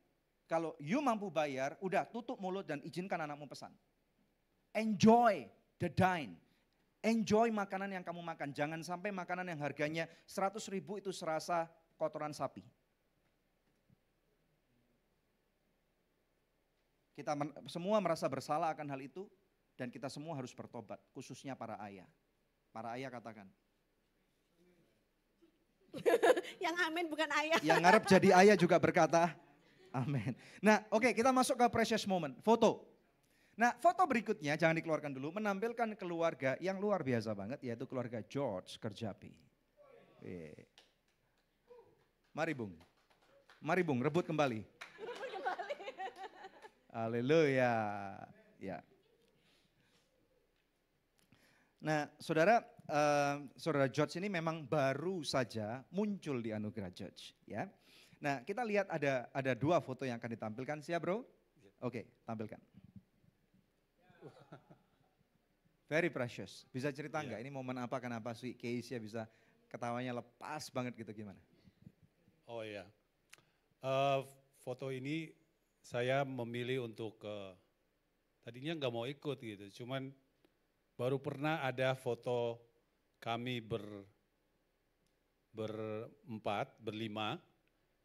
Kalau you mampu bayar, udah tutup mulut dan izinkan anakmu pesan. Enjoy the dine. Enjoy makanan yang kamu makan. Jangan sampai makanan yang harganya 100.000 itu serasa kotoran sapi. Kita semua merasa bersalah akan hal itu dan kita semua harus bertobat, khususnya para ayah. Para ayah katakan. Yang amin bukan ayah. Yang ngarep jadi ayah juga berkata, amin. Nah oke, kita masuk ke precious moment, foto. Nah foto berikutnya jangan dikeluarkan dulu, menampilkan keluarga yang luar biasa banget, yaitu keluarga George Kerjapi. Mari Bung, rebut kembali. Haleluya. Ya. Nah saudara George ini memang baru saja muncul di Anugerah George. Ya. Nah kita lihat ada 2 foto yang akan ditampilkan, siap bro? Oke, tampilkan. Very precious. Bisa cerita nggak ini momen apa, kenapa sih Keisha bisa ketawanya lepas banget gitu, gimana? Oh iya, foto ini saya memilih untuk, tadinya nggak mau ikut gitu, cuman baru pernah ada foto kami berlima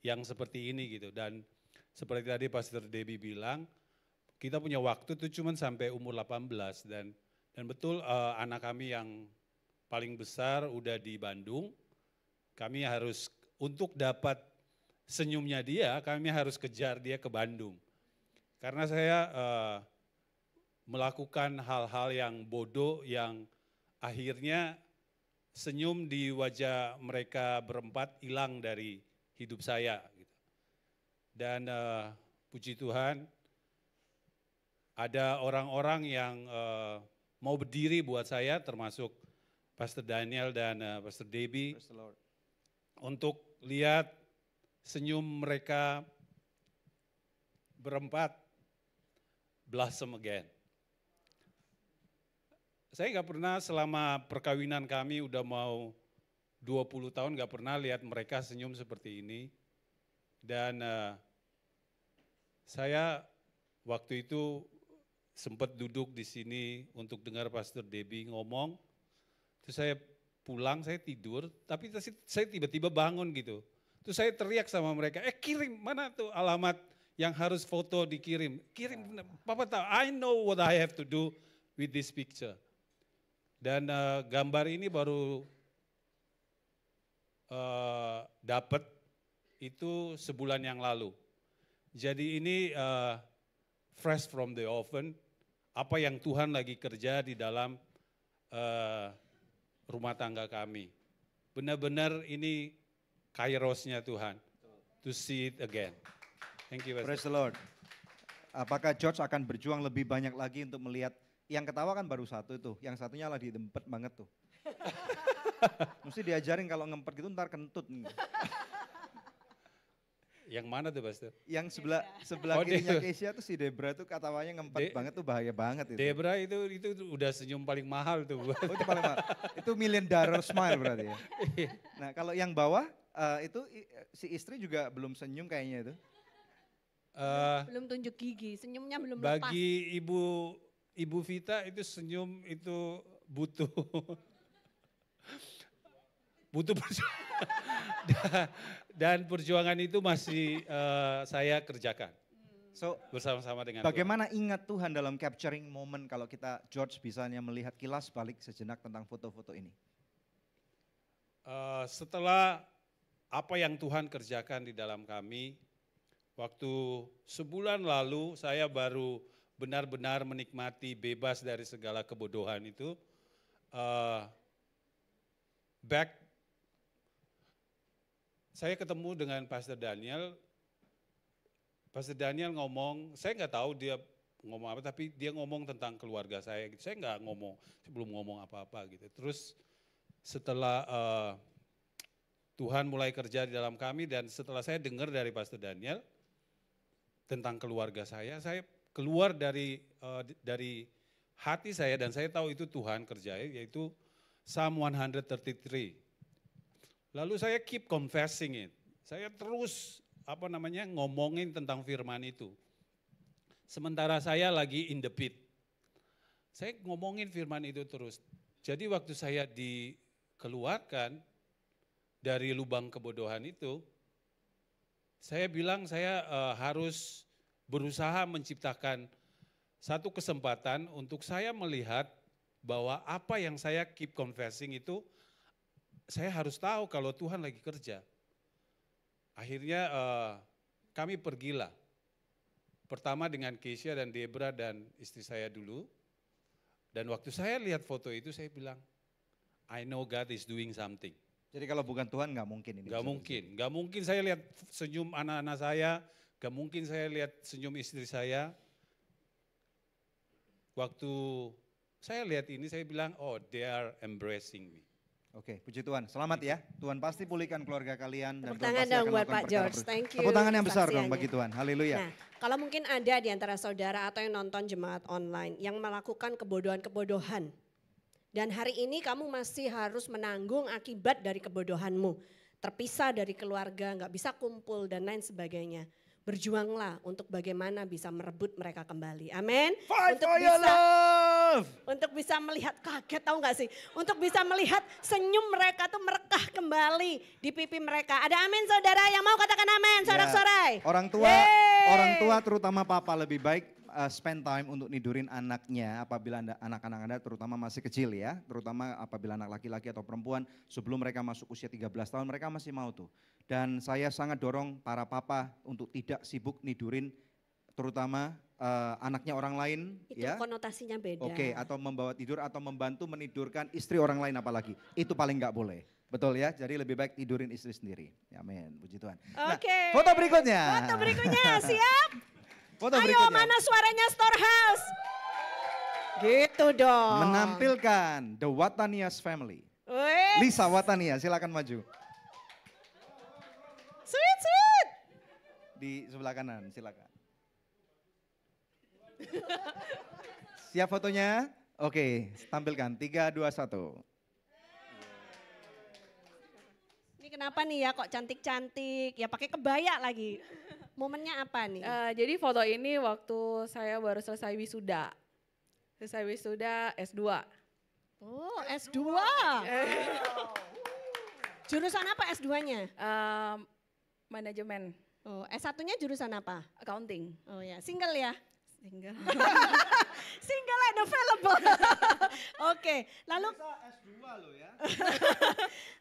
yang seperti ini gitu. Dan seperti tadi Pastor Debbie bilang, kita punya waktu itu cuma sampai umur 18 dan betul anak kami yang paling besar udah di Bandung, kami harus untuk dapat senyumnya dia, kami harus kejar dia ke Bandung. Karena saya melakukan hal-hal yang bodoh yang akhirnya senyum di wajah mereka berempat hilang dari hidup saya. Dan puji Tuhan ada orang-orang yang mau berdiri buat saya, termasuk Pastor Daniel dan Pastor Debbie, untuk lihat senyum mereka berempat blossom again. Saya nggak pernah selama perkawinan kami udah mau 20 tahun nggak pernah lihat mereka senyum seperti ini. Dan saya waktu itu sempat duduk di sini untuk dengar Pastor Debbie ngomong, terus saya pulang, saya tidur, tapi saya tiba-tiba bangun gitu. Terus saya teriak sama mereka, kirim, mana tuh alamat yang harus foto dikirim. Kirim, Papa tahu, I know what I have to do with this picture. Dan gambar ini baru dapat itu sebulan yang lalu. Jadi ini fresh from the oven, apa yang Tuhan lagi kerja di dalam rumah tangga kami. Benar-benar ini kairosnya Tuhan, to see it again. Thank you, Pastor. Praise the Lord. Apakah George akan berjuang lebih banyak lagi untuk melihat, yang ketawa kan baru satu itu, yang satunya lagi dempet banget tuh. Mesti diajarin kalau ngempet gitu ntar kentut nih. Yang mana tuh, Pastor? Yang sebelah Oh, kirinya Keisha tuh si Debra tuh katawanya ngempet banget tuh, bahaya banget itu. Debra itu udah senyum paling mahal tuh. Oh, itu paling mahal. Itu $1 million smile berarti ya. Nah kalau yang bawah itu si istri juga belum senyum kayaknya itu. Belum tunjuk gigi, senyumnya belum lepas. Bagi Ibu Vita itu senyum itu butuh perjuangan. Dan perjuangan itu masih saya kerjakan. So Bersama-sama dengan bagaimana ingat Tuhan dalam capturing moment kalau kita George bisanya melihat kilas balik sejenak tentang foto-foto ini? Setelah apa yang Tuhan kerjakan di dalam kami, waktu sebulan lalu saya baru benar-benar menikmati bebas dari segala kebodohan itu. Saya ketemu dengan Pastor Daniel. Pastor Daniel ngomong, saya nggak tahu dia ngomong apa, tapi dia ngomong tentang keluarga saya. Gitu. Saya nggak ngomong, saya belum ngomong apa-apa gitu. Terus setelah Tuhan mulai kerja di dalam kami dan setelah saya dengar dari Pastor Daniel tentang keluarga saya keluar dari hati saya dan saya tahu itu Tuhan kerja, yaitu Psalm 133. Lalu saya keep confessing it. Saya terus ngomongin tentang firman itu. Sementara saya lagi in the pit. Saya ngomongin firman itu terus. Jadi waktu saya dikeluarkan dari lubang kebodohan itu, saya bilang saya harus berusaha menciptakan satu kesempatan untuk saya melihat bahwa apa yang saya keep confessing itu, saya harus tahu kalau Tuhan lagi kerja. Akhirnya kami pergilah. Pertama dengan Keisha dan Debra dan istri saya dulu. Dan waktu saya lihat foto itu saya bilang, I know God is doing something. Jadi kalau bukan Tuhan nggak mungkin ini. Nggak mungkin saya lihat senyum anak-anak saya, nggak mungkin saya lihat senyum istri saya. Waktu saya lihat ini saya bilang, oh they are embracing me. Oke, puji Tuhan. Selamat ya. Tuhan pasti pulihkan keluarga kalian. Tepuk tangan dong buat Pak George. Thank you. Tepuk tangan yang besar dong kesaksiannya. bagi Tuhan. Haleluya. Nah, kalau mungkin ada di antara saudara atau yang nonton jemaat online yang melakukan kebodohan-kebodohan. Dan hari ini kamu masih harus menanggung akibat dari kebodohanmu. Terpisah dari keluarga, nggak bisa kumpul dan lain sebagainya. Berjuanglah untuk bagaimana bisa merebut mereka kembali. Amin. Untuk bisa melihat, kaget tahu nggak sih? Untuk bisa melihat senyum mereka tuh merekah kembali di pipi mereka. Ada amin saudara yang mau katakan amin, sorak-sorai. Orang tua terutama papa lebih baik spend time untuk nidurin anaknya apabila anak-anak Anda terutama masih kecil ya. Terutama apabila anak laki-laki atau perempuan sebelum mereka masuk usia 13 tahun mereka masih mau tuh. Dan saya sangat dorong para papa untuk tidak sibuk nidurin terutama anaknya orang lain. Itu ya. konotasinya beda. Oke, atau membawa tidur atau membantu menidurkan istri orang lain apalagi. Itu paling nggak boleh. Betul ya, jadi lebih baik tidurin istri sendiri. Amin, puji Tuhan. Oke. Nah, foto berikutnya. Siap? Foto Ayo berikutnya. mana suaranya Storehouse? Gitu dong. Menampilkan The Watanias Family. Wih, Lisa Watania, silakan maju. sweet. Di sebelah kanan, silakan. Siap fotonya? Oke, tampilkan. 3, 2, 1. Ini kenapa nih ya kok cantik-cantik? Ya pakai kebaya lagi. Momennya apa nih? Jadi foto ini waktu saya baru selesai wisuda. Selesai wisuda S2. Oh, S2. Jurusan apa S2-nya? Manajemen, Oh, S1-nya jurusan apa? accounting. Oh ya, single ya? Single. Single and available. Oke, lalu S2 loh ya.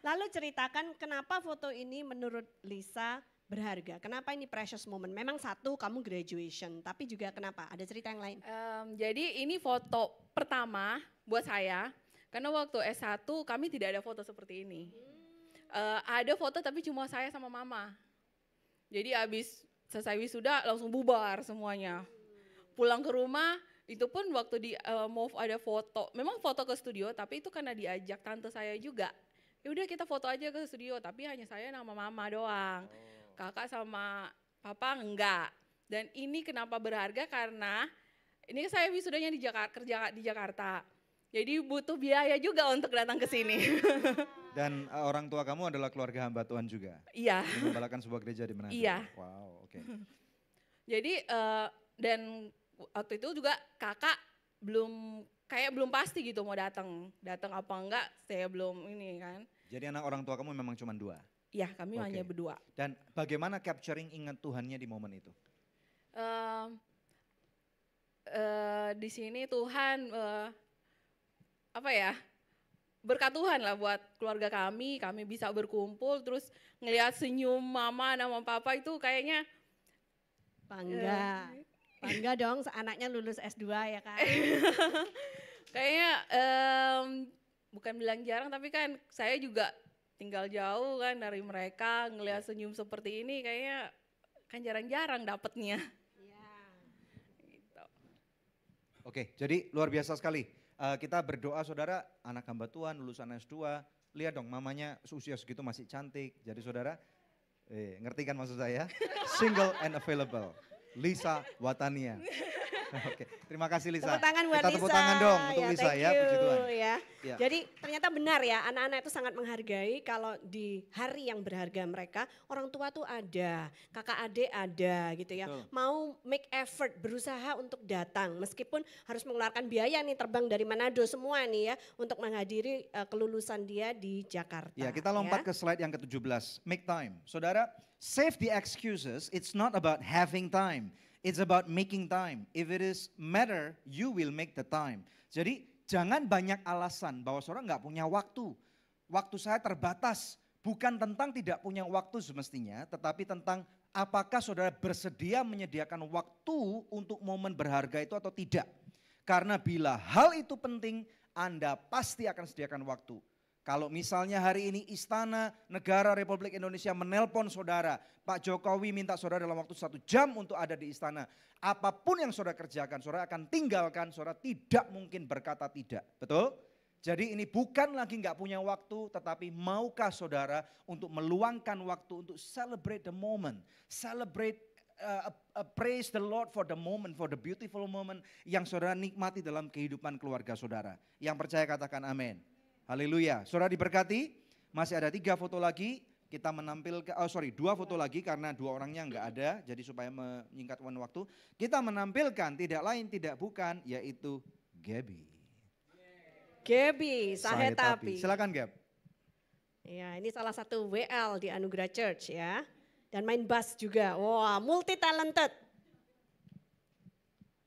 lalu ceritakan kenapa foto ini menurut Lisa berharga. Kenapa ini precious moment? Memang satu kamu graduation, tapi juga kenapa? Ada cerita yang lain? Jadi ini foto pertama buat saya, karena waktu S1 kami tidak ada foto seperti ini. Ada foto tapi cuma saya sama mama. Jadi abis selesai wisuda langsung bubar semuanya. Pulang ke rumah, itu pun waktu di mau ada foto, memang foto ke studio, tapi itu karena diajak tante saya juga. Ya udah kita foto aja ke studio, tapi hanya saya sama mama doang. Kakak sama papa enggak. Dan ini kenapa berharga karena ini saya wisudanya kerja di Jakarta. Jadi butuh biaya juga untuk datang ke sini. Dan orang tua kamu adalah keluarga hamba Tuhan juga? Iya. Mengembalakan sebuah gereja di Manado? Iya. Wow, oke. Jadi dan waktu itu juga kakak belum pasti gitu mau datang apa enggak, saya belum ini kan. Jadi anak orang tua kamu memang cuma 2? Iya, kami hanya berdua. Dan bagaimana capturing ingat Tuhannya di momen itu? Di sini Tuhan berkat Tuhan lah buat keluarga kami bisa berkumpul, terus ngelihat senyum mama sama papa itu kayaknya Bangga dong anaknya lulus S2 ya kan. Kayaknya bukan bilang jarang, tapi kan saya juga tinggal jauh kan dari mereka, ngelihat senyum seperti ini kayaknya kan jarang-jarang dapetnya. Gitu. Oke, jadi luar biasa sekali. Kita berdoa saudara, anak hamba Tuhan lulusan S2, lihat dong mamanya usia segitu masih cantik. Jadi saudara, ngerti kan maksud saya? Single and available, Lisa Watania. Oke, terima kasih Lisa. Tepuk tangan buat Kita Lisa. tepuk tangan dong untuk Lisa ya, puji Tuhan. Ya. Ya. Jadi ternyata benar ya, anak-anak itu sangat menghargai kalau di hari yang berharga mereka, orang tua tuh ada, kakak adik ada gitu ya. Betul. Mau make effort, berusaha untuk datang meskipun harus mengeluarkan biaya nih terbang dari Manado semua nih ya untuk menghadiri kelulusan dia di Jakarta. Ya, kita lompat ke slide yang ke-17, make time. Saudara, save the excuses, it's not about having time. It's about making time. If it is matter, you will make the time. Jadi jangan banyak alasan bahwa saudara nggak punya waktu. Waktu saya terbatas. Bukan tentang tidak punya waktu semestinya, tetapi tentang apakah saudara bersedia menyediakan waktu untuk momen berharga itu atau tidak. Karena bila hal itu penting, Anda pasti akan sediakan waktu. Kalau misalnya hari ini Istana Negara Republik Indonesia menelpon saudara, Pak Jokowi minta saudara dalam waktu 1 jam untuk ada di istana. Apapun yang saudara kerjakan, saudara akan tinggalkan, saudara tidak mungkin berkata tidak. Betul? Jadi ini bukan lagi nggak punya waktu, tetapi maukah saudara untuk meluangkan waktu untuk celebrate the moment. Celebrate, praise the Lord for the moment, for the beautiful moment yang saudara nikmati dalam kehidupan keluarga saudara. Yang percaya katakan amin. Haleluya. Saudara diberkati, masih ada 3 foto lagi, kita menampilkan, 2 foto lagi karena 2 orangnya enggak ada, jadi supaya menyingkatkan waktu. Kita menampilkan tidak lain tidak bukan, yaitu Gaby. Gaby, Sahetapi. Silakan Gab. Ya, ini salah satu WL di Anugerah Church ya. Dan main bass juga, wah multi talented.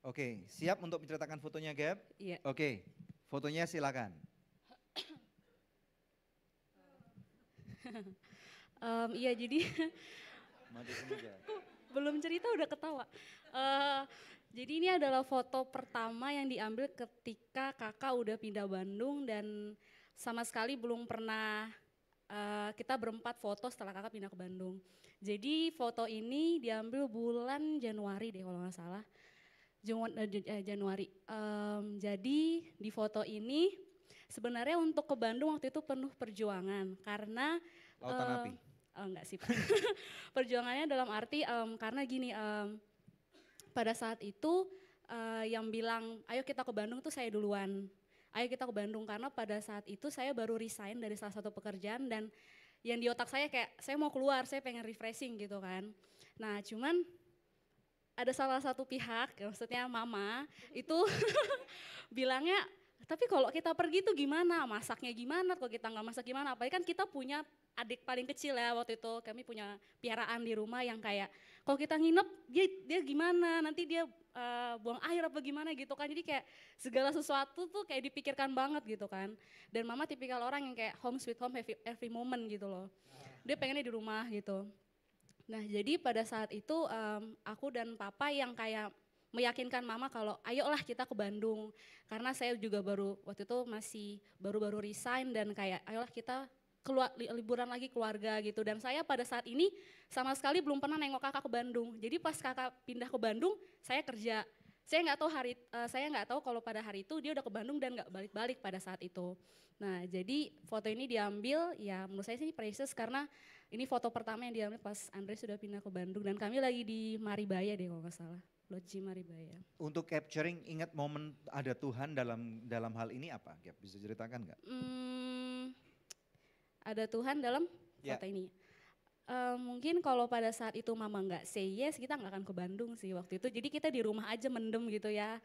Oke, siap untuk menceritakan fotonya Gab? Iya. Oke, fotonya silakan. Iya jadi belum cerita udah ketawa. Jadi ini adalah foto pertama yang diambil ketika kakak udah pindah Bandung dan sama sekali belum pernah kita berempat foto setelah kakak pindah ke Bandung. Jadi foto ini diambil bulan Januari deh kalau nggak salah. Januari. Jadi di foto ini sebenarnya untuk ke Bandung waktu itu penuh perjuangan karena Lautan api. Enggak sih. Perjuangannya dalam arti karena gini, pada saat itu yang bilang ayo kita ke Bandung tuh saya duluan. Ayo kita ke Bandung karena pada saat itu saya baru resign dari salah satu pekerjaan dan yang di otak saya kayak saya mau keluar, saya pengen refreshing gitu kan. Nah cuman ada salah satu pihak, maksudnya mama itu bilangnya tapi kalau kita pergi tuh gimana, masaknya gimana, kalau kita nggak masak gimana, apalagi kan kita punya adik paling kecil ya waktu itu, kami punya piaraan di rumah yang kayak kalau kita nginep dia gimana, nanti dia buang air apa gimana gitu kan, jadi kayak segala sesuatu tuh kayak dipikirkan banget gitu kan. Dan mama tipikal orang yang kayak home sweet home every moment gitu loh, dia pengennya di rumah gitu. Nah jadi pada saat itu aku dan papa yang kayak meyakinkan mama kalau ayolah kita ke Bandung. Karena saya juga baru waktu itu masih baru-baru resign dan kayak ayolah kita liburan lagi keluarga gitu. Dan saya pada saat ini sama sekali belum pernah nengok kakak ke Bandung. Jadi pas kakak pindah ke Bandung, saya kerja. Saya nggak tahu kalau pada hari itu dia udah ke Bandung dan nggak balik-balik pada saat itu. Nah, jadi foto ini diambil, ya menurut saya sih precious karena ini foto pertama yang diambil pas Andre sudah pindah ke Bandung dan kami lagi di Maribaya deh kalau nggak salah, Loji Maribaya. Untuk capturing, ingat momen ada Tuhan dalam hal ini apa? Gap, bisa ceritakan nggak? Ada Tuhan dalam foto ini. Mungkin kalau pada saat itu mama nggak say yes, kita nggak akan ke Bandung sih waktu itu. Jadi kita di rumah aja mendem gitu ya.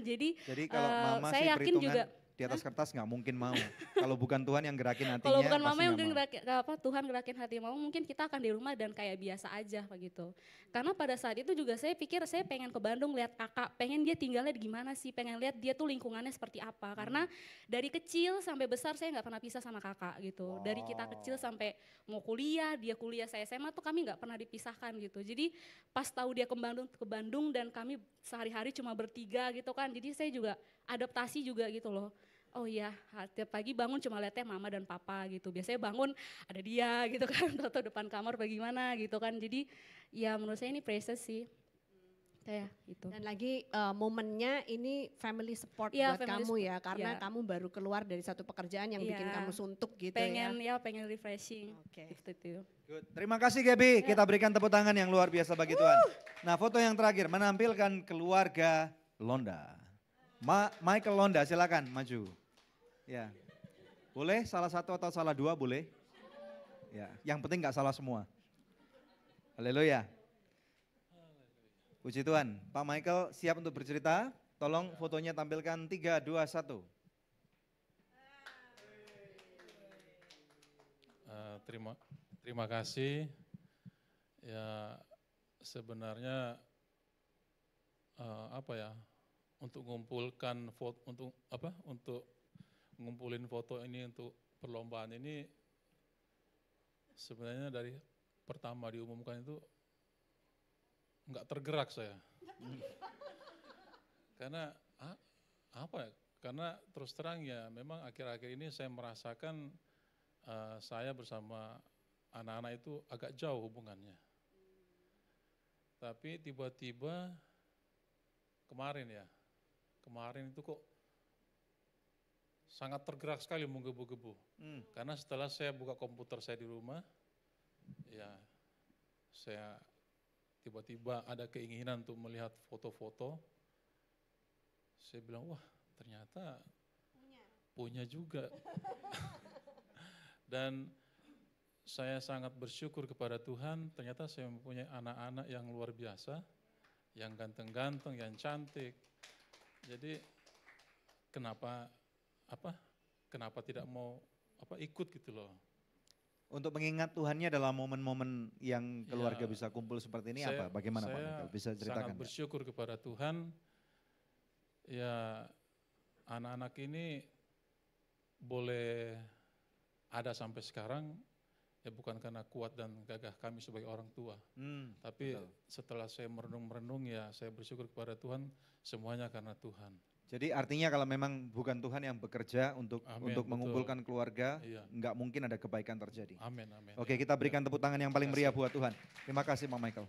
Jadi kalau mama saya sih yakin juga di atas kertas nggak mungkin mau. Kalau bukan Tuhan yang gerakin hatinya, kalau bukan pasti mama yang nggak mau. Tuhan gerakin hati mama, mungkin kita akan di rumah dan kayak biasa aja begitu. Karena pada saat itu juga saya pikir saya pengen ke Bandung lihat kakak, pengen dia tinggalnya di gimana sih, pengen lihat dia tuh lingkungannya seperti apa. Karena dari kecil sampai besar saya nggak pernah pisah sama kakak gitu. Dari kita kecil sampai mau kuliah, dia kuliah, saya SMA tuh kami nggak pernah dipisahkan gitu. Jadi pas tahu dia ke Bandung dan kami sehari-hari cuma bertiga gitu kan. Jadi saya juga adaptasi juga gitu loh. Oh iya, tiap pagi bangun cuma lihatnya mama dan papa gitu. Biasanya bangun ada dia gitu kan, atau depan kamar bagaimana gitu kan. Jadi ya menurut saya ini precious sih. Kayak gitu. Dan lagi momennya ini family support Iya, buat family kamu support, ya, karena iya. kamu baru keluar dari satu pekerjaan yang bikin Iya. kamu suntuk gitu Pengen ya. pengen refreshing. Oke. Gitu itu. Good. Terima kasih Gaby, kita berikan tepuk tangan yang luar biasa bagi Tuhan. Nah, foto yang terakhir menampilkan keluarga Londa. Michael Londa, silakan maju. Ya, boleh salah satu atau salah dua boleh. Ya, yang penting nggak salah semua. Haleluya. Puji Tuhan. Pak Michael siap untuk bercerita. Tolong fotonya tampilkan 3, 2, 1. Terima kasih. Ya sebenarnya untuk mengumpulkan foto untuk ngumpulin foto ini untuk perlombaan ini sebenarnya dari pertama diumumkan itu nggak tergerak saya. Karena Karena terus terang ya memang akhir-akhir ini saya merasakan saya bersama anak-anak itu agak jauh hubungannya. Tapi tiba-tiba kemarin itu kok sangat tergerak sekali menggebu-gebu. Karena setelah saya buka komputer saya di rumah, ya saya tiba-tiba ada keinginan untuk melihat foto-foto. Saya bilang, wah ternyata punya juga. Dan saya sangat bersyukur kepada Tuhan, ternyata saya mempunyai anak-anak yang luar biasa, yang ganteng-ganteng, yang cantik. Jadi kenapa tidak mau ikut gitu loh. Untuk mengingat Tuhannya dalam momen-momen yang keluarga bisa kumpul seperti ini apa? Bagaimana Pak Michael? Bisa ceritakan? Sangat bersyukur kepada Tuhan. Ya anak-anak ini boleh ada sampai sekarang ya bukan karena kuat dan gagah kami sebagai orang tua. Tapi setelah saya merenung-merenung ya saya bersyukur kepada Tuhan semuanya karena Tuhan. Jadi artinya kalau memang bukan Tuhan yang bekerja untuk mengumpulkan keluarga, nggak mungkin ada kebaikan terjadi. Amin. Oke, kita berikan tepuk tangan yang paling meriah buat Tuhan. Terima kasih Pak Michael.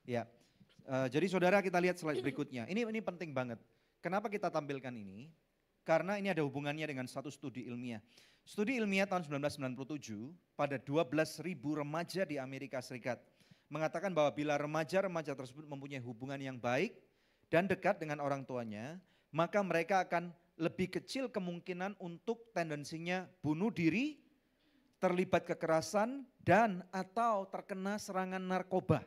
Ya, jadi saudara kita lihat slide berikutnya. Ini penting banget. Kenapa kita tampilkan ini? Karena ini ada hubungannya dengan satu studi ilmiah. Studi ilmiah tahun 1997 pada 12.000 remaja di Amerika Serikat mengatakan bahwa bila remaja-remaja tersebut mempunyai hubungan yang baik dan dekat dengan orang tuanya, maka mereka akan lebih kecil kemungkinan untuk tendensinya bunuh diri, terlibat kekerasan, dan atau terkena serangan narkoba.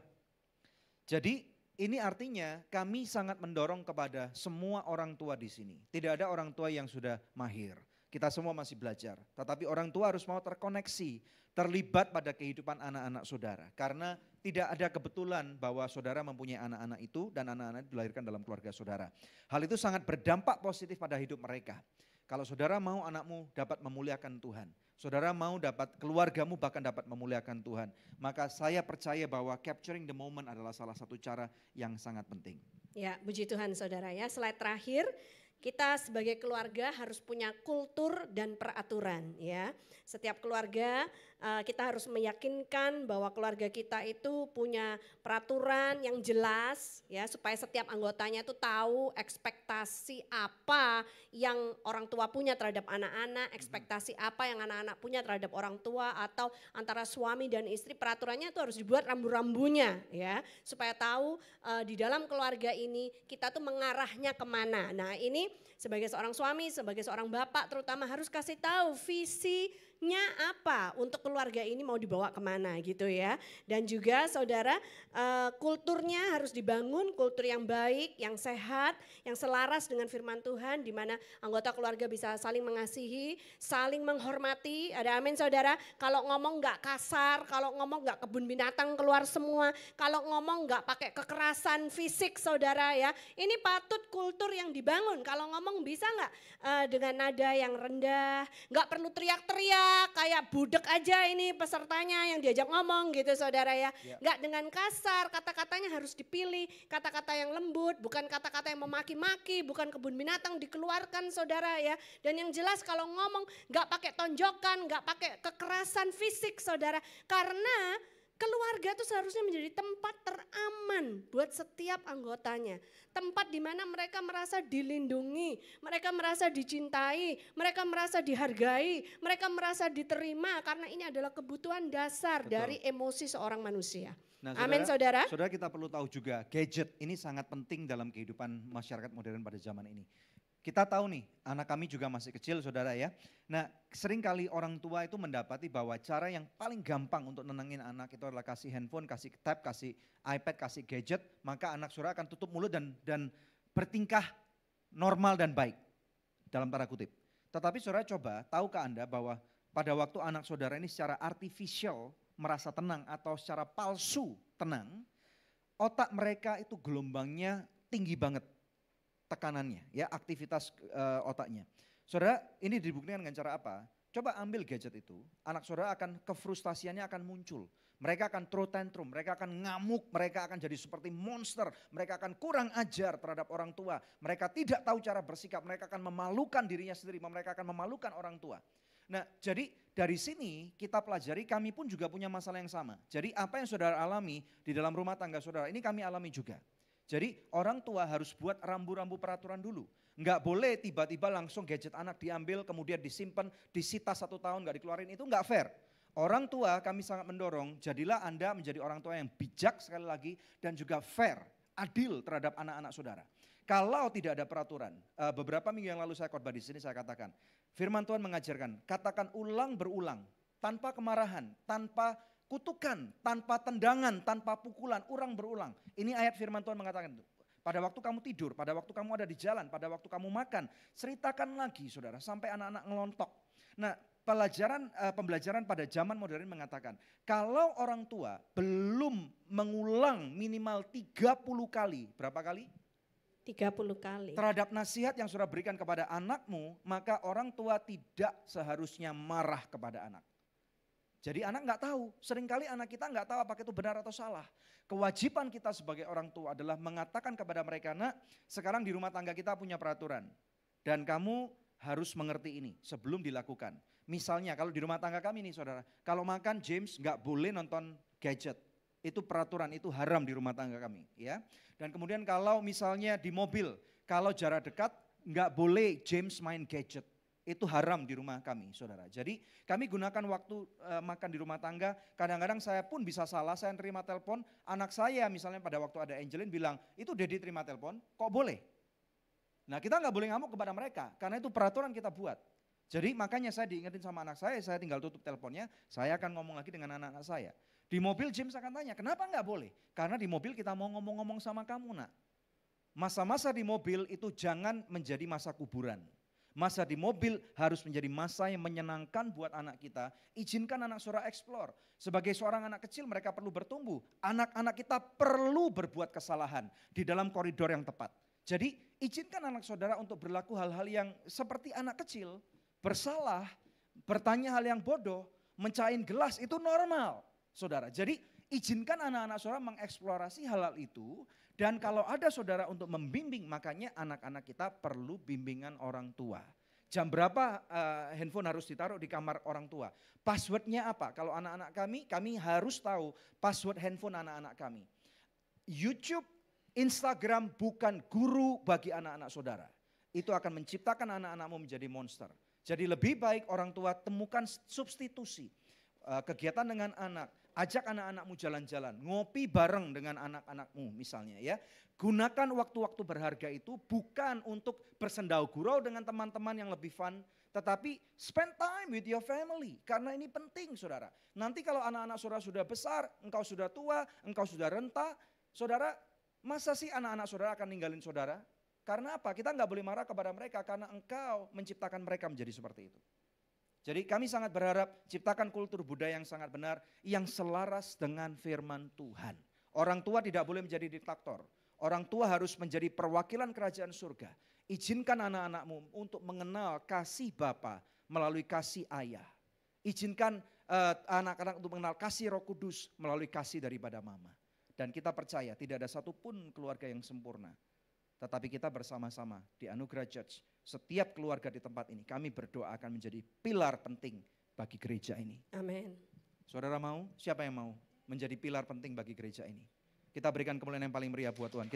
Jadi ini artinya kami sangat mendorong kepada semua orang tua di sini. Tidak ada orang tua yang sudah mahir. Kita semua masih belajar. Tetapi orang tua harus mau terkoneksi, terlibat pada kehidupan anak-anak saudara. Karena tidak ada kebetulan bahwa saudara mempunyai anak-anak itu dan anak-anak itu dilahirkan dalam keluarga saudara. Hal itu sangat berdampak positif pada hidup mereka. Kalau saudara mau anakmu dapat memuliakan Tuhan, saudara mau dapat keluargamu bahkan dapat memuliakan Tuhan, maka saya percaya bahwa capturing the moment adalah salah satu cara yang sangat penting. Ya, puji Tuhan saudara ya. Slide terakhir, kita sebagai keluarga harus punya kultur dan peraturan ya. Setiap keluarga kita harus meyakinkan bahwa keluarga kita itu punya peraturan yang jelas ya, supaya setiap anggotanya itu tahu ekspektasi apa yang orang tua punya terhadap anak-anak, ekspektasi apa yang anak-anak punya terhadap orang tua, atau antara suami dan istri peraturannya itu harus dibuat rambu-rambunya ya, supaya tahu di dalam keluarga ini kita tuh mengarahnya kemana. Nah ini sebagai seorang suami, sebagai seorang bapak terutama harus kasih tahu visinya apa untuk keluarga ini mau dibawa kemana gitu ya. Dan juga saudara kulturnya harus dibangun, kultur yang baik, yang sehat, yang selaras dengan firman Tuhan, di mana anggota keluarga bisa saling mengasihi, saling menghormati. Ada amin saudara? Kalau ngomong gak kasar, kalau ngomong gak kebun binatang keluar semua, kalau ngomong gak pakai kekerasan fisik saudara ya. Ini patut kultur yang dibangun. Kalau ngomong bisa gak dengan nada yang rendah, gak perlu teriak-teriak kayak budek aja ini pesertanya yang diajak ngomong gitu saudara ya. Gak dengan kasar, kata-katanya harus dipilih, kata-kata yang lembut, bukan kata-kata yang memaki-maki, bukan kebun binatang dikeluarkan saudara ya. Dan yang jelas kalau ngomong gak pakai tonjokan, gak pakai kekerasan fisik saudara. Karena keluarga itu seharusnya menjadi tempat teraman buat setiap anggotanya. Tempat di mana mereka merasa dilindungi, mereka merasa dicintai, mereka merasa dihargai, mereka merasa diterima, karena ini adalah kebutuhan dasar dari emosi seorang manusia. Nah, Amin saudara. Saudara, kita perlu tahu juga gadget ini sangat penting dalam kehidupan masyarakat modern pada zaman ini. Kita tahu nih, anak kami juga masih kecil saudara ya. Nah seringkali orang tua itu mendapati bahwa cara yang paling gampang untuk nenangin anak itu adalah kasih handphone, kasih tab, kasih iPad, kasih gadget. Maka anak saudara akan tutup mulut dan bertingkah normal dan baik dalam tanda kutip. Tetapi saudara coba, tahukah Anda bahwa pada waktu anak saudara ini secara artificial merasa tenang atau secara palsu tenang, otak mereka itu gelombangnya tinggi banget. Tekanannya, ya aktivitas otaknya. Saudara, ini dibuktikan dengan cara apa? Coba ambil gadget itu, anak saudara akan kefrustasiannya akan muncul. Mereka akan throw tantrum, mereka akan ngamuk, mereka akan jadi seperti monster, mereka akan kurang ajar terhadap orang tua. Mereka tidak tahu cara bersikap, mereka akan memalukan dirinya sendiri, mereka akan memalukan orang tua. Nah, jadi dari sini kita pelajari, kami pun juga punya masalah yang sama. Jadi apa yang saudara alami di dalam rumah tangga saudara, ini kami alami juga. Jadi orang tua harus buat rambu-rambu peraturan dulu. Enggak boleh tiba-tiba langsung gadget anak diambil, kemudian disimpan, disita 1 tahun enggak dikeluarin, itu enggak fair. Orang tua kami sangat mendorong, jadilah Anda menjadi orang tua yang bijak sekali lagi dan juga fair, adil terhadap anak-anak saudara. Kalau tidak ada peraturan, beberapa minggu yang lalu saya khotbah di sini saya katakan, firman Tuhan mengajarkan, katakan ulang berulang, tanpa kemarahan, tanpa kutukan, tanpa tendangan, tanpa pukulan, ulang berulang. Ini ayat firman Tuhan mengatakan itu. Pada waktu kamu tidur, pada waktu kamu ada di jalan, pada waktu kamu makan, ceritakan lagi saudara, sampai anak-anak ngelontok. Nah pembelajaran pada zaman modern mengatakan, kalau orang tua belum mengulang minimal 30 kali, berapa kali? 30 kali. Terhadap nasihat yang sudah berikan kepada anakmu, maka orang tua tidak seharusnya marah kepada anak. Jadi anak nggak tahu, seringkali anak kita nggak tahu apakah itu benar atau salah. Kewajiban kita sebagai orang tua adalah mengatakan kepada mereka, nak sekarang di rumah tangga kita punya peraturan. Dan kamu harus mengerti ini sebelum dilakukan. Misalnya kalau di rumah tangga kami nih saudara, kalau makan James nggak boleh nonton gadget. Itu peraturan, itu haram di rumah tangga kami. Ya. Dan kemudian kalau misalnya di mobil, kalau jarak dekat nggak boleh James main gadget. Itu haram di rumah kami saudara. Jadi kami gunakan waktu makan di rumah tangga, kadang-kadang saya pun bisa salah, saya terima telepon, anak saya misalnya pada waktu ada Angelin bilang, itu Dedi terima telepon, kok boleh? Nah kita nggak boleh ngamuk kepada mereka, karena itu peraturan kita buat. Jadi makanya saya diingetin sama anak saya tinggal tutup teleponnya, saya akan ngomong lagi dengan anak-anak saya. Di mobil James akan tanya, kenapa nggak boleh? Karena di mobil kita mau ngomong-ngomong sama kamu nak. Masa-masa di mobil itu jangan menjadi masa kuburan. Masa di mobil harus menjadi masa yang menyenangkan buat anak kita. Izinkan anak saudara eksplor. Sebagai seorang anak kecil mereka perlu bertumbuh. Anak-anak kita perlu berbuat kesalahan di dalam koridor yang tepat. Jadi izinkan anak saudara untuk berlaku hal-hal yang seperti anak kecil. Bersalah, bertanya hal yang bodoh, mencahin gelas itu normal saudara. Jadi izinkan anak-anak saudara mengeksplorasi hal-hal itu Dan kalau ada saudara untuk membimbing, makanya anak-anak kita perlu bimbingan orang tua. Jam berapa handphone harus ditaruh di kamar orang tua? Passwordnya apa? Kalau anak-anak kami harus tahu password handphone anak-anak kami. YouTube, Instagram bukan guru bagi anak-anak saudara. Itu akan menciptakan anak-anakmu menjadi monster. Jadi lebih baik orang tua temukan substitusi. Kegiatan dengan anak, ajak anak-anakmu jalan-jalan, ngopi bareng dengan anak-anakmu misalnya ya. Gunakan waktu-waktu berharga itu bukan untuk bersendau gurau dengan teman-teman yang lebih fun, tetapi spend time with your family. Karena ini penting saudara. Nanti kalau anak-anak saudara sudah besar, engkau sudah tua, engkau sudah renta, saudara, masa sih anak-anak saudara akan ninggalin saudara? Karena apa? Kita nggak boleh marah kepada mereka karena engkau menciptakan mereka menjadi seperti itu. Jadi kami sangat berharap ciptakan kultur budaya yang sangat benar, yang selaras dengan firman Tuhan. Orang tua tidak boleh menjadi diktator. Orang tua harus menjadi perwakilan kerajaan surga. Izinkan anak-anakmu untuk mengenal kasih Bapa melalui kasih ayah. Izinkan anak-anak untuk mengenal kasih Roh Kudus melalui kasih daripada mama. Dan kita percaya tidak ada satupun keluarga yang sempurna. Tetapi kita bersama-sama di Anugerah Church, setiap keluarga di tempat ini, kami berdoa akan menjadi pilar penting bagi gereja ini. Amin. Saudara mau? Siapa yang mau menjadi pilar penting bagi gereja ini? Kita berikan kemuliaan yang paling meriah buat Tuhan.